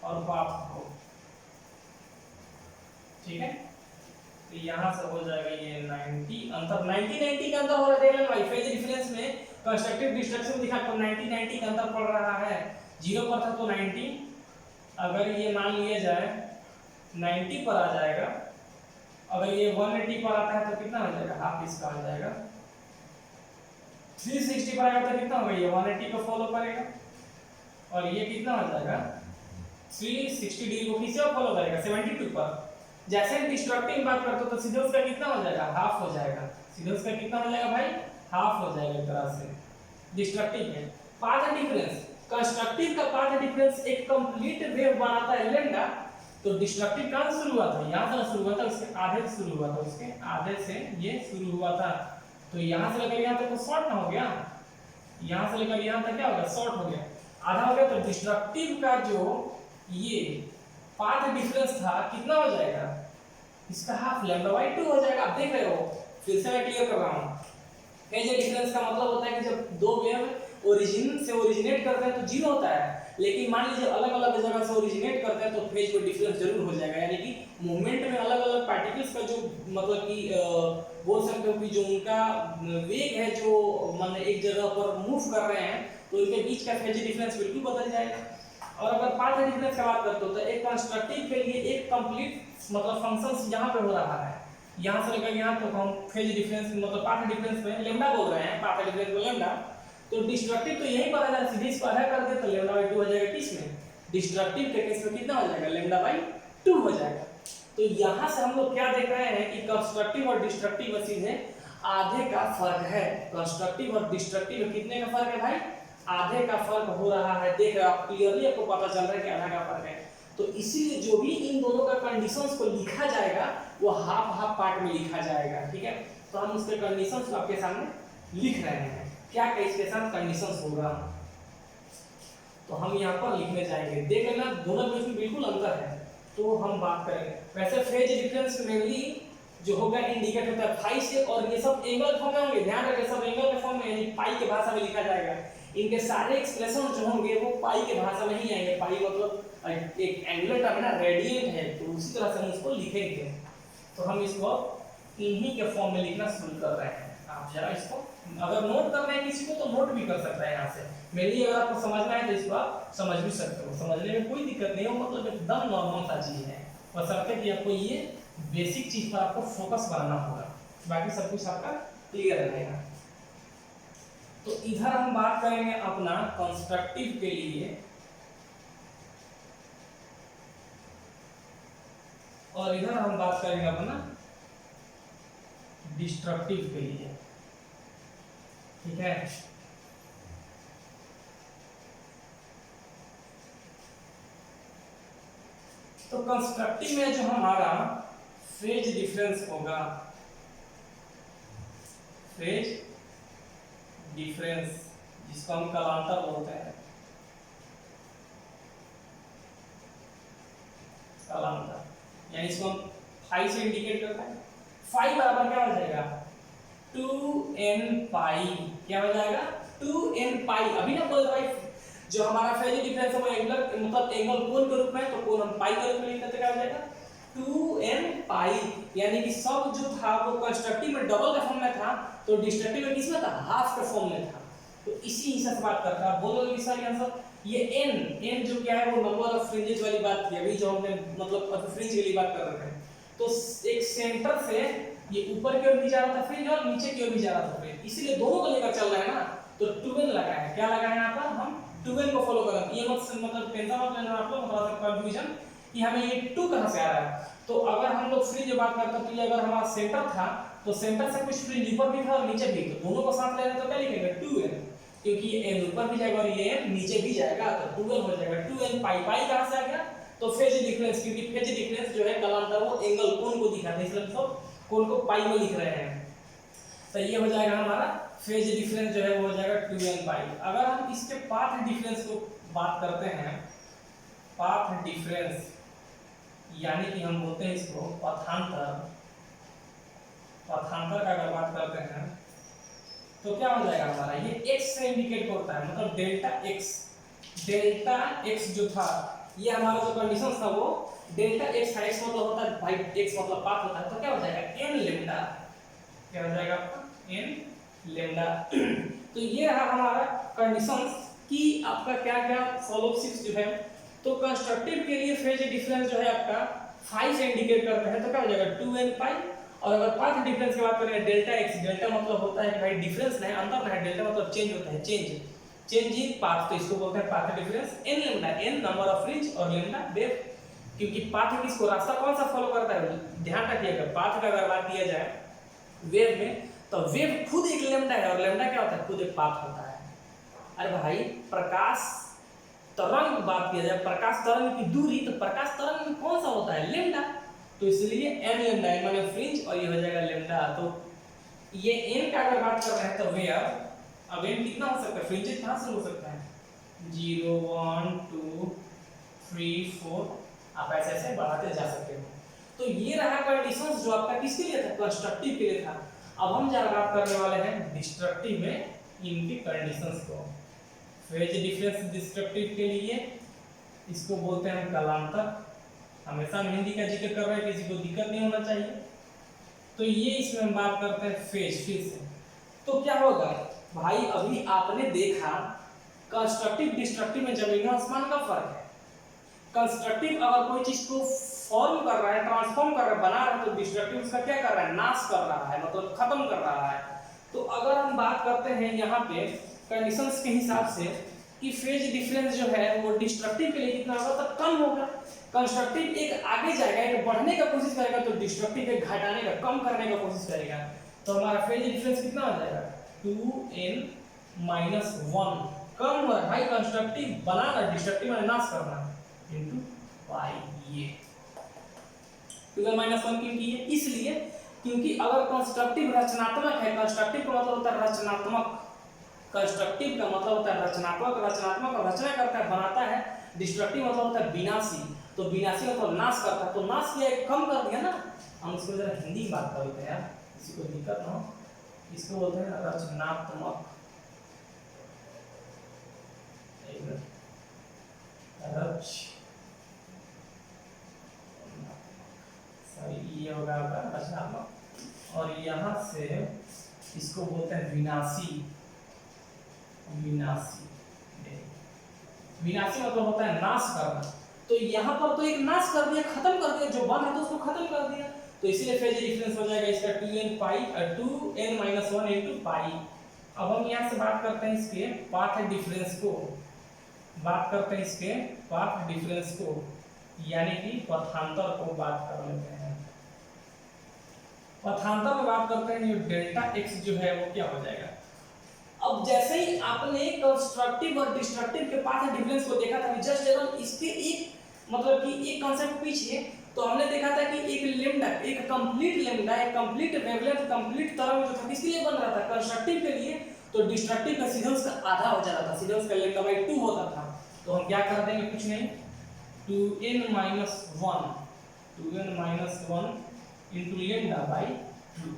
और पाथ को, ठीक है, तो यहां से हो जाएगा ये 90 अंतर 90 का अंतर हो रहा है, देख लेना भाई फेज डिफरेंस में कंस्ट्रक्टिव डिस्ट्रक्शन दिखा तो 90 का अंतर पड़ रहा है। 0 पर था तो 90, अगर ये मान लिया जाए 90 पर आ जाएगा, अगर ये 180 पर आता है तो कितना हो जाएगा, हाफ इसका आ जाएगा। 360 पर आएगा तो कितना होगा, ये 180 को फॉलो करेगा, और ये कितना हो जाएगा 360 डिग्री को किसे फॉलो करेगा 72 पर। जैसे हम डिस्ट्रक्टिव बात करते हो तो सीधे उसका कितना हो जाएगा, हाफ हो जाएगा, सीधे उसका कितना हो जाएगा भाई, हाफ हो जाएगा एक तरह से डिस्ट्रक्टिव में। पाथ डिफरेंस, कंस्ट्रक्टिव का पाथ डिफरेंस एक कंप्लीट वेव बनाता है लैम्डा। तो डिस्ट्रक्टिव कहां से शुरू हुआ था, यहां से शुरू हुआ था, उसके आधे से शुरू हुआ था, उसके आधे से ये शुरू हुआ था। तो यहां से लेकर यहां तक तो शॉर्ट ना हो गया, यहां से लेकर यहां तक क्या हो गया, शॉर्ट हो गया, आधा हो गया। तो डिस्ट्रक्टिव का जो ये पाथ डिफरेंस था कितना हो जाएगा, इसका हाफ λ/2 हो जाएगा। आप देख रहे हो, फिर से मैं क्लियर कर रहा हूं, फेज डिफरेंस का मतलब होता है कि जब दो वेव ओरिजिन से ओरिजिनेट करते हैं तो 0 होता है, लेकिन मान लीजिए अलग अलग जगह से ओरिजिनेट करते हैं तो फेज में डिफरेंस जरूर हो जाएगा। यानी कि मूवमेंट में अलग अलग पार्टिकल्स का जो मतलब कि बोल सकते हो कि जो उनका वेग है, जो मान एक जगह पर मूव कर रहे हैं, तो इनके बीच का फेज डिफरेंस बिल्कुल बदल जाएगा। और अगर पाथ डिफरेंस की बात करते हो तो एक कंस्ट्रक्टिव के लिए एक कंप्लीट मतलब फंक्शंस यहां पे हो रहा है, यहां से लेकर यहां तक हम फेज डिफरेंस मतलब पाथ डिफरेंस में लैम्डा बोल रहे हैं, पाथ डिफरेंस में लैम्डा। तो डिस्ट्रक्टिव तो यहीं पर आ जाएगा, सीधे इसको आधा कर दे तो λ/2 हो जाएगा, किसमें डिस्ट्रक्टिव के केस में कितना हो जाएगा λ/2 हो जाएगा। तो यहां से हम लोग क्या देख रहे हैं कि कंस्ट्रक्टिव और डिस्ट्रक्टिव में सीधे आधे का फर्क है। कंस्ट्रक्टिव और डिस्ट्रक्टिव में कितने का फर्क है भाई, आधे का फर्क हो रहा है। देख रहे हो आप, क्लियरली आपको पता चल रहा है कि आधा का फर्क है। तो इसीलिए जो भी इन दोनों का कंडीशंस को लिखा जाएगा वो हाफ हाफ पार्ट में लिखा जाएगा, ठीक है। तो हम उसके कंडीशंस को आपके सामने लिख रहे हैं, क्या क्या इसके साथ कंडीशंस होगा, तो हम यहाँ पर लिखने जाएंगे। देख लेना दोनों में बिल्कुल अंतर है, तो हम बात करेंगे। वैसे फेज डिफरेंस मेनली जो होगा इंडिकेट होता है फाई से, और ये सब एंगल फॉर्म में होंगे, ध्यान रखें सब एंगल के फॉर्म में, यानी पाई के भाषा में लिखा जाएगा। इनके सारे एक्सप्रेशन जो होंगे वो पाई के भाषा में ही आएंगे। पाई मतलब एक एंगुलर टर्म है ना, रेडियंट है, तो उसी तरह से हम उसको लिखेंगे। तो हम इसको इन्हीं के फॉर्म में लिखना शुरू कर रहे हैं। आप जरा इसको अगर नोट करना है किसी को तो नोट भी कर सकता है यहाँ से। मेरे लिए अगर आपको समझना है तो इसको आप समझ भी सकते हो, समझने में कोई दिक्कत नहीं हो, मतलब एकदम नॉर्मल सा चीज है, बशर्ते कि आपको ये बेसिक चीज पर आपको फोकस बनाना होगा, बाकी सब कुछ आपका क्लियर रहेगा। तो इधर हम बात करेंगे अपना कंस्ट्रक्टिव के लिए, और इधर हम बात करेंगे अपना डिस्ट्रक्टिव के लिए, ठीक है। तो कंस्ट्रक्टिव में जो हमारा फेज डिफरेंस होगा, फेज डिफरेंस जिसको हम कालांतर बोलते हैं, कालांतर, यानी इसको हम फाई से इंडिकेट करते हैं। फाई बराबर क्या हो जाएगा 2n पाई, क्या हो जाएगा 2n पाई। अभी ना बोल भाई जो हमारा फेज डिफरेंस है वो एंगल मतलब एंगल कोण के रूप में, तो कोण हम पाई के रूप में लिखते हैं, क्या हो जाएगा 2n पाई। यानी कि सब जो था वो कंस्ट्रक्टिव में डबल के फॉर्म में था, तो डिस्ट्रक्टिव में किस में था, हाफ के फॉर्म में था। तो इसी हिसाब से बात करता है, बोलोगे सर आंसर ये n जो क्या है वो नंबर ऑफ फ्रिंजेस वाली बात थी अभी जो हमने मतलब फ्रिंज के लिए बात कर रहे थे। तो एक सेंटर से ये ऊपर की ओर भी जा रहा था फ्रिंज और नीचे की ओर भी जा रहा था फ्रिंज, इसलिए दोनों को लेकर चल रहा है ना, तो 2n लगा है। क्या लगा है यहाँ पर, हम 2n को फॉलो कर रहे हैं। ये मतलब टेंशन मत लेना आप लोग, थोड़ा सा कंफ्यूजन कि हमें ये 2 कहां से आ रहा है। तो अगर हम लोग फ्रिंज बात करते हैं तो ये अगर हमारा सेंटर था तो सेंटर से कुछ फ्रिंज ऊपर भी था और नीचे भी, तो दोनों को साथ ले रहे हैं तो क्या लिखेंगे 2n, क्योंकि ये n ऊपर भी जाएगा और ये n नीचे भी जाएगा, तो 2n हो जाएगा 2n पाई। पाई कहां से आ गया, तो फेज डिफरेंस, क्योंकि फेज डिफरेंस जो है कालांतर वो एंगल कोण को दिखाता है, इसलिए हम सब कोण को पाई में लिख रहे हैं। तो ये हो जाएगा हमारा फेज डिफरेंस जो है वो हो जाएगा 2n पाई। अगर हम इसके पाथ डिफरेंस को बात करते हैं, पाथ डिफरेंस यानी कि हम बोलते हैं इसको पथांतर, पथांतर का अगर बात करते हैं तो क्या हो जाएगा हमारा, ये x से इंडिकेट होता है, मतलब डेल्टा x जो था, ये हमारा जो कंडीशन था वो डेल्टा x था। x मतलब होता है भाई, x मतलब पाथ होता है, तो क्या हो जाएगा n लैम्डा, क्या हो जाएगा आपका n लैम्डा। तो ये रहा हमारा कंडीशंस कि आपका क्या क्या फॉलो 6 जो है। तो कंस्ट्रक्टिव के लिए फेज डिफरेंस जो है आपका 5 से इंडिकेट करता है, तो क्या हो जाएगा 2n पाई। और अगर पाथ डिफरेंस की बात करें डेल्टा x, डेल्टा मतलब होता है भाई डिफरेंस नहीं, अंतर नहीं, डेल्टा मतलब चेंज होता है, चेंज इन पाथ, तो इसको बोलते हैं path difference. n lambda, n number of fringe और लैम्डा वेव, क्योंकि पाथ किसको, रास्ता कौन सा फॉलो करता है, ध्यान रखिएगा पाथ का अगर बात किया जाए वेव में, तो वेव खुद एक लैम्डा है और लैम्डा क्या होता है, खुद एक पाथ होता है। अरे भाई प्रकाश तरंग बात किया जाए, प्रकाश तरंग की दूरी, तो प्रकाश तरंग में कौन सा होता है, लैम्डा, तो इसलिए n लैम्डा माने फ्रिंज और ये हो जाएगा लैम्डा। तो ये n का अगर बात कर रहे हैं तो वेव, अब n कितना हो सकता है, फ्रिंजेस कहां से हो सकता है 0 1 2 3 4, आप ऐसे ऐसे बढ़ाते जा सकते हो। तो ये रहा कंडीशंस जो आपका किसके लिए था, कंस्ट्रक्टिव के लिए था। अब हम जरा बात करने वाले हैं डिस्ट्रक्टिव में इनकी कंडीशंस को। फेज डिफरेंस डिस्ट्रक्टिव के लिए इसको बोलते हैं हम कालांतर, हमेशा हम हिंदी का जिक्र कर रहे हैं, किसी को दिक्कत नहीं होना चाहिए। तो ये इसमें हम बात करते हैं फेज, फिर से तो क्या होगा भाई, अभी आपने देखा कंस्ट्रक्टिव डिस्ट्रक्टिव में जमीन आसमान का फर्क है। कंस्ट्रक्टिव अगर कोई चीज को फॉर्म कर रहा है, ट्रांसफॉर्म कर रहा है, बना रहा है, तो डिस्ट्रक्टिव उसका क्या कर रहा है, नाश कर रहा है, मतलब खत्म कर रहा है। तो अगर हम बात करते हैं यहाँ पे कंडीशंस के हिसाब से कि फेज डिफरेंस जो है वो डिस्ट्रक्टिव के लिए कितना होगा, तो कम होगा। कंस्ट्रक्टिव एक आगे जाएगा, एक बढ़ने का कोशिश करेगा, तो डिस्ट्रक्टिव एक घटाने का, कम करने का कोशिश करेगा। तो हमारा फेज डिफरेंस कितना हो जाएगा 2n - 1, कम हुआ भाई, कंस्ट्रक्टिव बनाना, डिस्ट्रक्टिव में नाश करना, इनटू पाई। ये 2n - 1 क्यों की है, इसलिए क्योंकि अगर कंस्ट्रक्टिव रचनात्मक है, कंस्ट्रक्टिव का मतलब होता है रचनात्मक, कंस्ट्रक्टिव का मतलब होता है रचनात्मक, रचनात्मक और रचना करता है, बनाता है। डिस्ट्रक्टिव मतलब होता है विनाशी, तो विनाशी मतलब नाश करता है, तो नाश किया कम कर दिया ना। हम इसको जरा हिंदी में बात करते हैं यार, किसी को दिक्कत ना हो, इसको बोलते हैं रचनात्मक, सॉरी ये होगा आपका रचनात्मक। और यहाँ से इसको बोलते हैं विनाशी। विनाशी विनाशी मतलब होता है नाश करना। तो यहाँ पर तो एक नाश कर दिया, खत्म कर दिया, जो बन रहा था उसको खत्म कर दिया। तो इसीलिए फेज डिफरेंस हो जाएगा इसका 2n पाई 2n-1 इनटू पाई। अब हम यहाँ से बात करते हैं इसके पाथ डिफरेंस को, बात करते हैं इसके पाथ डिफरेंस को, यानी कि पथांतर को बात कर लेते हैं। पथांतर में बात करते हैं, ये डेल्टा x जो है वो क्या हो जाएगा। अब जैसे ही आपने कंस्ट्रक्टिव और डिस्ट्रक्टिव के पाथ डिफरेंस को देखा था, जस्ट एवं इसके एक मतलब कि एक कांसेप्ट पीछे, तो हमने देखा था कि एक लेमडा, एक कंप्लीट लेमडा, एक कंप्लीट वेवलेंथ, कंप्लीट तरंग जो था किसके लिए बन रहा था, कंस्ट्रक्टिव के लिए। तो डिस्ट्रक्टिव का सीधा उसका आधा हो जाता था, सीधा उसका लेमडा बाई 2 होता था। तो हम क्या कर देंगे, कुछ नहीं, 2n-1 इनटू लेमडा बाई 2।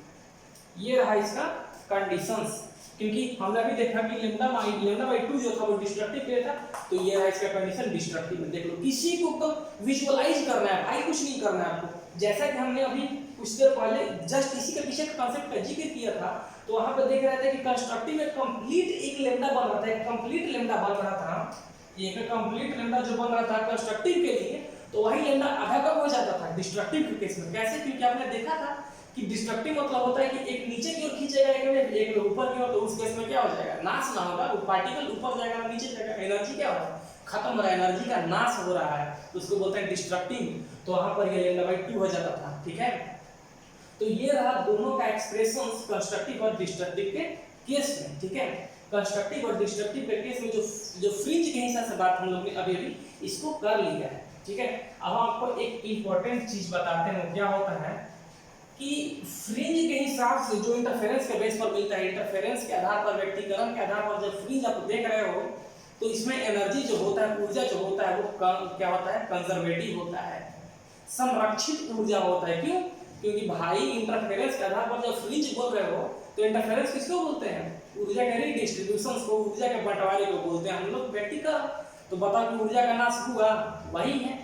ये रहा इसका कंडीशंस, क्योंकि हमने अभी देखा कि लेमडा बाई 2 जो था वो डिस्ट्रक्टिव के लिए था। तो ये रहा इसका कंडीशन डिस्ट्रक्टिव में। देख लो, किसी को एकदम विजुअलाइज करना है भाई, कुछ नहीं करना है आपको। जैसा कि हमने अभी कुछ देर पहले जस्ट इसी के पीछे का कांसेप्ट का जिक्र किया था, तो वहां पे देख रहे थे कि कंस्ट्रक्टिव में कंप्लीट एक लेमडा बन रहा था, एक कंप्लीट लेमडा बन रहा था, एक कंप्लीट लेमडा जो बन रहा था कंस्ट्रक्टिव के लिए, तो वही लेमडा आधा कब हो जाता था डिस्ट्रक्टिव के केस में। कैसे, क्योंकि आपने देखा था कि डिस्ट्रक्टिव मतलब होता है कि एक नीचे की ओर खींचेगा, एक ऊपर की ओर। तो उस केस में क्या हो जाएगा, नाश ना होगा, वो पार्टिकल ऊपर जाएगा नीचे जाएगा, एनर्जी क्या होगा, खत्म हो रहा है, एनर्जी का नाश हो रहा है, तो उसको बोलते हैं डिस्ट्रक्टिव। तो वहां पर ये लेमडा बाई 2 हो जाता था। ठीक है, तो ये रहा दोनों का एक्सप्रेशंस कंस्ट्रक्टिव और डिस्ट्रक्टिव के केस में। ठीक है, कंस्ट्रक्टिव और डिस्ट्रक्टिव के केस में जो फ्रिंज के हिसाब से बात हम लोग ने अभी इसको कर लिया है। ठीक है, अब आपको एक इंपॉर्टेंट चीज बताते हैं, वो क्या होता है कि फ्रिंज के हिसाब से जो इंटरफेरेंस के बेस पर मिलता है, इंटरफेरेंस के आधार पर, व्यक्तिकरण के आधार पर जब फ्रिंज आप देख रहे हो, तो इसमें एनर्जी जो होता है, ऊर्जा जो होता है, वो क्या होता है, कंजर्वेटिव होता है, संरक्षित ऊर्जा होता है। क्यों, क्योंकि भाई इंटरफेरेंस के आधार पर जब फ्रिंज बोल रहे हो, तो इंटरफेरेंस किसको बोलते हैं, ऊर्जा के रीडिस्ट्रीब्यूशन को, ऊर्जा के बंटवारे को बोलते हैं हम लोग व्यक्तिकरण। तो बताओ कि ऊर्जा का नाश हुआ, वही है,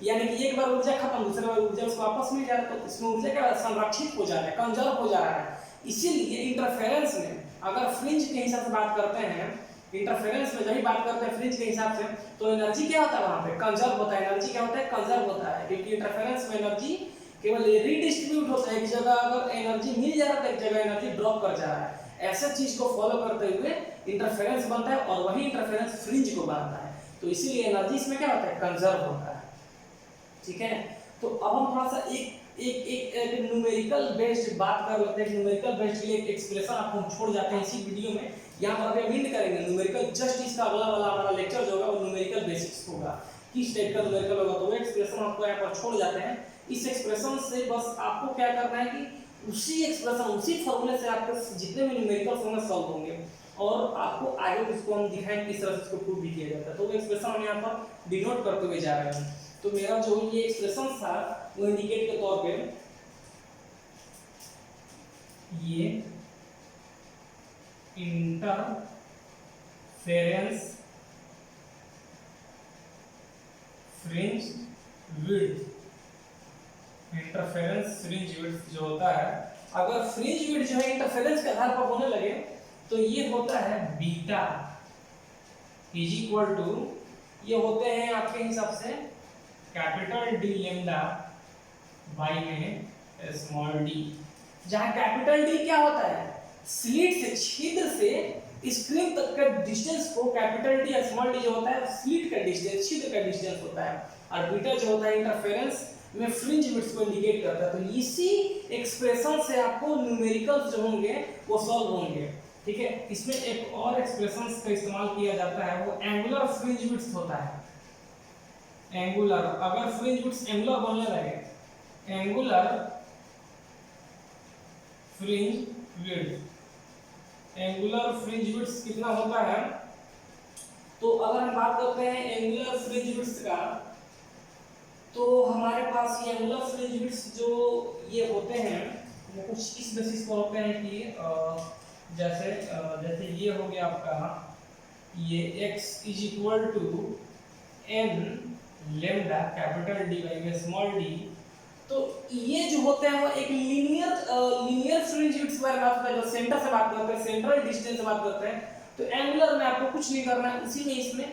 यानी कि एक बार ऊर्जा खत्म, दूसरी बार ऊर्जा उसको वापस मिल जा रहा है, तो इसमें ऊर्जा का संरक्षित हो जा रहा है, कंजर्व हो जा रहा है। इसीलिए इंटरफेरेंस में अगर फ्रिंज के हिसाब से बात करते हैं, इंटरफेरेंस में जब भी बात करते हैं फ्रिंज के हिसाब से, तो एनर्जी क्या होता है वहां पे, कंजर्व होता है। एनर्जी क्या होता है, कंजर्व होता है, क्योंकि इंटरफेरेंस में एनर्जी केवल रीडिस्ट्रीब्यूट होता है। एक जगह अगर एनर्जी मिल जा रहा है, तो एक जगह एनर्जी ड्रॉप कर जा रहा है। ऐसे चीज को फॉलो करते हुए इंटरफेरेंस बनता है, और वही इंटरफेरेंस फ्रिंज को बनता है। तो इसीलिए एनर्जी इसमें क्या होता है, कंजर्व होता है। ठीक है, तो अब हम थोड़ा सा एक न्यूमेरिकल बेस्ड बात कर लेते हैं। न्यूमेरिकल बेस्ड के लिए एक एक्सप्रेशन आपको हम छोड़ जाते हैं इसी वीडियो में। यहाँ पर अभी हिंट करेंगे न्यूमेरिकल, जस्ट इसका अगला वाला हमारा लेक्चर जो होगा वो न्यूमेरिकल बेसिक्स होगा, किस टाइप का न्यूमेरिकल होगा, तो वो एक्सप्रेशन आपको यहाँ पर छोड़ जाते हैं। इस एक्सप्रेशन से बस आपको क्या करना है कि उसी एक्सप्रेशन, उसी फॉर्मूले से आपके जितने भी न्यूमेरिकल होंगे सॉल्व होंगे, और आपको आगे उसको हम दिखाएंगे किस तरह से इसको प्रूव भी किया जाता है। तो वो एक्सप्रेशन हम यहाँ पर डिनोट करते हुए जा रहे हैं। तो मेरा जो ये एक्सप्रेशन था वो इंडिकेट के तौर पे ये interference fringe width, interference fringe width जो होता है, अगर फ्रिंज विड्थ जो है इंटरफेरेंस के आधार पर होने लगे, तो ये होता है बीटा इज इक्वल टू, ये होते हैं आपके हिसाब से कैपिटल डी लेमडा बाई में स्मॉल डी, जहां कैपिटल डी क्या होता है, स्लिट से, छिद्र से स्क्रीन तक का डिस्टेंस को कैपिटल डी, स्मॉल डी जो होता है स्लिट का डिस्टेंस, छिद्र का डिस्टेंस होता है, और बीटा जो होता है इंटरफेरेंस में फ्रिंज विड्थ को इंडिकेट करता है। तो इसी एक्सप्रेशन से आपको न्यूमेरिकल्स जो होंगे वो सॉल्व होंगे। ठीक है, इसमें एक और एक्सप्रेशन का इस्तेमाल किया जाता है, वो एंगुलर फ्रिंज विड्थ होता है। एंगुलर, अगर फ्रिंज विड्थ एंगुलर बनने लगे, angular fringe width, angular fringe width कितना होता है, तो अगर हम बात करते हैं एंगुलर फ्रिंज विड्थ का, तो हमारे पास ये एंगुलर फ्रिंज विड्थ जो ये होते हैं वो कुछ इस बेसिस पर होते हैं कि जैसे ये हो गया आपका, ये x is equal to n lambda capital D by में स्मॉल डी। तो ये जो होते हैं वो एक लीनियर फ्रिंज विड्थ के बारे में बात करते हैं, जो सेंटर से बात करते हैं, सेंट्रल डिस्टेंस से बात करते हैं। तो एंगुलर में आपको कुछ नहीं करना है, इसी में इसमें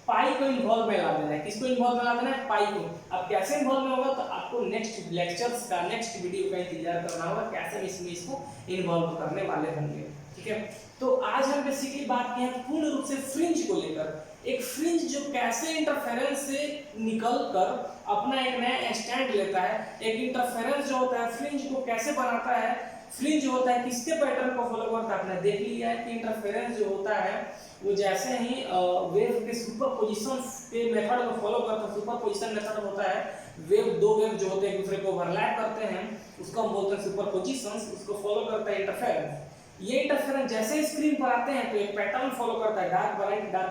पाई को इन्वॉल्व में ला देना है। किसको इन्वॉल्व में ला देना है? पाई को। अब कैसे इन्वॉल्व में होगा तो आपको नेक्स्ट लेक्चर्स का, नेक्स्ट वीडियो का इंतजार करना होगा, कैसे इसमें इसको इन्वॉल्व करने वाले होंगे। ठीक है, तो आज हम बेसिकली बात की है पूर्ण रूप से फ्रिंज को लेकर। एक फ्रिंज जो कैसे इंटरफेरेंस से निकल कर अपना एक नया स्टैंड लेता है, एक इंटरफेरेंस जो होता है फ्रिंज को कैसे बनाता है, फ्रिंज जो होता है किसके पैटर्न को फॉलो करता है। आपने देख लिया है कि इंटरफेरेंस जो होता है वो जैसे ही वेव के सुपरपोजिशन के मेथड को फॉलो करता है। सुपरपोजिशन मेथड होता है दो वेव जो होते हैं एक दूसरे को ओवरलैप करते हैं, उसको हम बोलते हैं सुपरपोजिशन। उसको फॉलो करता है इंटरफेरेंस। ये इंटरफेरेंस जैसे स्क्रीन पर आते हैं तो एक पैटर्न फॉलो करता है, डार्क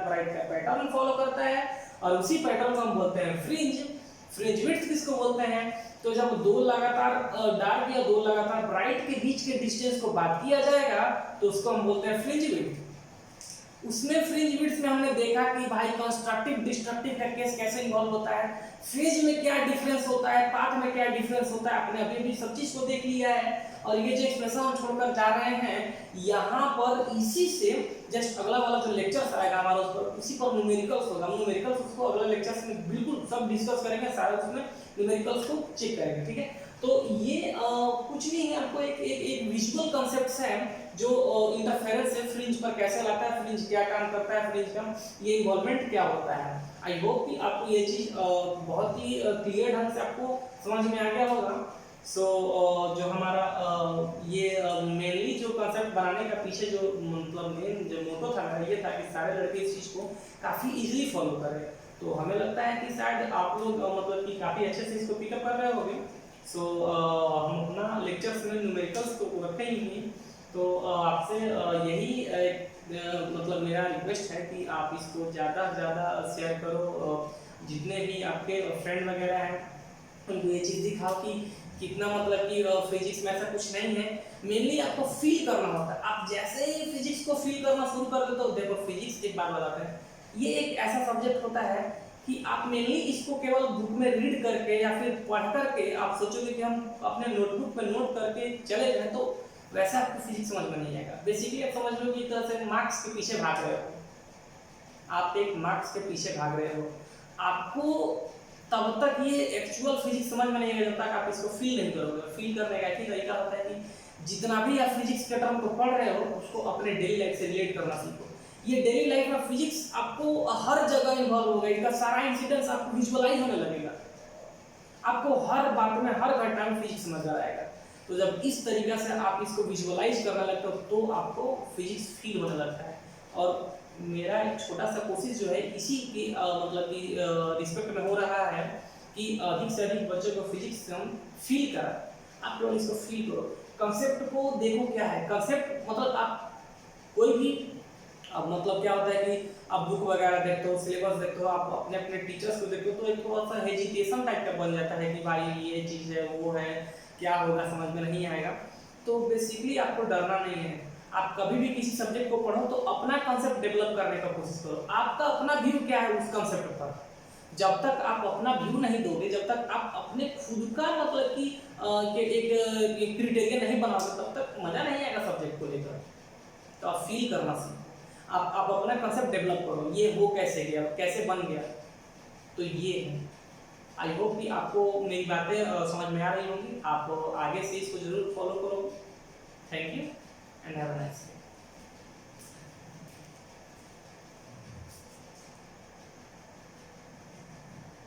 ब्राइट का पैटर्न फॉलो करता है, और उसी पैटर्न को हम बोलते हैं फ्रिंज। फ्रिंज विड्थ किसको बोलते हैं? तो जब दो लगातार डार्क या दो लगातार ब्राइट के बीच के डिस्टेंस को बात किया जाएगा तो उसको हम बोलते हैं फ्रिंज विड्थ। उसमें फ्रिंज विड्थ में हमने देखा कि भाई कंस्ट्रक्टिव डिस्ट्रक्टिव का केस कैसे इन्वॉल्व होता है, फेज में क्या डिफरेंस होता है, पाथ में क्या डिफरेंस होता है, आपने अभी भी सब चीज को देख लिया है। और ये जो एक्सप्रेशन हम छोड़कर जा रहे हैं यहाँ पर, इसी से जस्ट अगला वाला जो लेक्चर्स आएगा हमारा उस पर, उसी पर न्यूमेरिकल्स होगा। न्यूमेरिकल्स उसको अगले लेक्चर्स में बिल्कुल सब डिस्कस करेंगे, सारे उसमें न्यूमेरिकल्स को चेक करेंगे। ठीक है, तो ये कुछ नहीं है, आपको एक विजुअल कांसेप्ट्स है जो इंटरफेरेंस है फ्रिंज पर कैसे लाता है, फ्रिंज क्या काम करता है, फ्रिंज का ये इन्वॉल्वमेंट क्या होता है। आई होप कि आपको ये चीज बहुत ही क्लियर ढंग से आपको समझ में आ गया होगा। सो जो हमारा ये मेनली जो कांसेप्ट बनाने का पीछे जो मतलब मेन जो मोटो था मेरा ये था कि सारे लड़के इस चीज को काफी इजीली फॉलो करें। तो हमें लगता है कि शायद आप लोग मतलब कि काफी अच्छे से इसको पिकअप कर रहे होंगे। सो हम अपना लेक्चर्स में न्यूमेरिकल्स को रखे ही नहीं, तो आपसे यही मतलब मेरा रिक्वेस्ट है कि आप इसको ज़्यादा से ज़्यादा शेयर करो। जितने भी आपके फ्रेंड वगैरह हैं उनको ये चीज़ दिखाओ कि कितना मतलब कि फिजिक्स में ऐसा कुछ नहीं है। मेनली आपको फील करना होता है। आप जैसे ही फिजिक्स को फील करना शुरू कर देते हो, देखो फिजिक्स एक बात बताते हैं, ये एक ऐसा सब्जेक्ट होता है कि आप मेनली इसको केवल बुक में रीड करके या फिर पढ़ करके आप सोचोगे कि हम अपने नोटबुक पर नोट करके चले जाएं, तो वैसा आपको फिजिक्स समझ में नहीं आएगा। बेसिकली आप समझ लो कि एक तरह से मार्क्स के पीछे भाग रहे हो, आप एक मार्क्स के पीछे भाग रहे हो। आपको तब तक ये एक्चुअल फिजिक्स समझ में नहीं आएगा जब तक आप इसको फील नहीं करोगे। फील करने का एक ही तरीका होता है कि जितना भी आप फिजिक्स के टर्म को पढ़ रहे हो उसको अपने डेली लाइफ से रिलेट करना सीखो। ये डेली लाइफ में फिजिक्स आपको हर जगह इन्वॉल्व होगा, इसका सारा इंसिडेंस आपको विजुअलाइज होने लगेगा, आपको हर बात में हर घटना में फिजिक्स समझ आ जाएगा। तो जब इस तरीके से आप इसको विजुअलाइज करने लगते हो तो आपको फिजिक्स फील होने लगता है। और मेरा एक छोटा सा कोशिश जो है इसी की मतलब कि रिस्पेक्ट में हो रहा है कि अधिक से अधिक बच्चों को फिजिक्स हम फील करें। आप लोग इसको फील करो, कंसेप्ट को देखो क्या है। कंसेप्ट मतलब आप कोई भी अब मतलब क्या होता है कि आप बुक वगैरह देखते हो, सिलेबस देखते हो, आप अपने अपने टीचर्स को देखते हो, तो एक थोड़ा सा हेजिटेशन टाइप का बन जाता है कि भाई ये चीज़ है वो है, क्या होगा समझ में नहीं आएगा। तो बेसिकली आपको डरना नहीं है। आप कभी भी किसी सब्जेक्ट को पढ़ो तो अपना कंसेप्ट डेवलप करने का कोशिश करो। आपका अपना व्यू क्या है उस कंसेप्ट पर। जब तक आप अपना व्यू नहीं दोगे, जब तक आप अपने खुद का मतलब कि एक क्राइटेरिया नहीं बनाओगे, तब तक मजा नहीं आएगा सब्जेक्ट को लेकर। तो आप फील करना सीखो, आप अपना कंसेप्ट डेवलप करो, ये हो कैसे गया, कैसे बन गया। तो ये है। आई होप कि आपको मेरी बातें समझ में आ रही होंगी। आप आगे से इसको जरूर फॉलो करो। Thank you and have a nice day.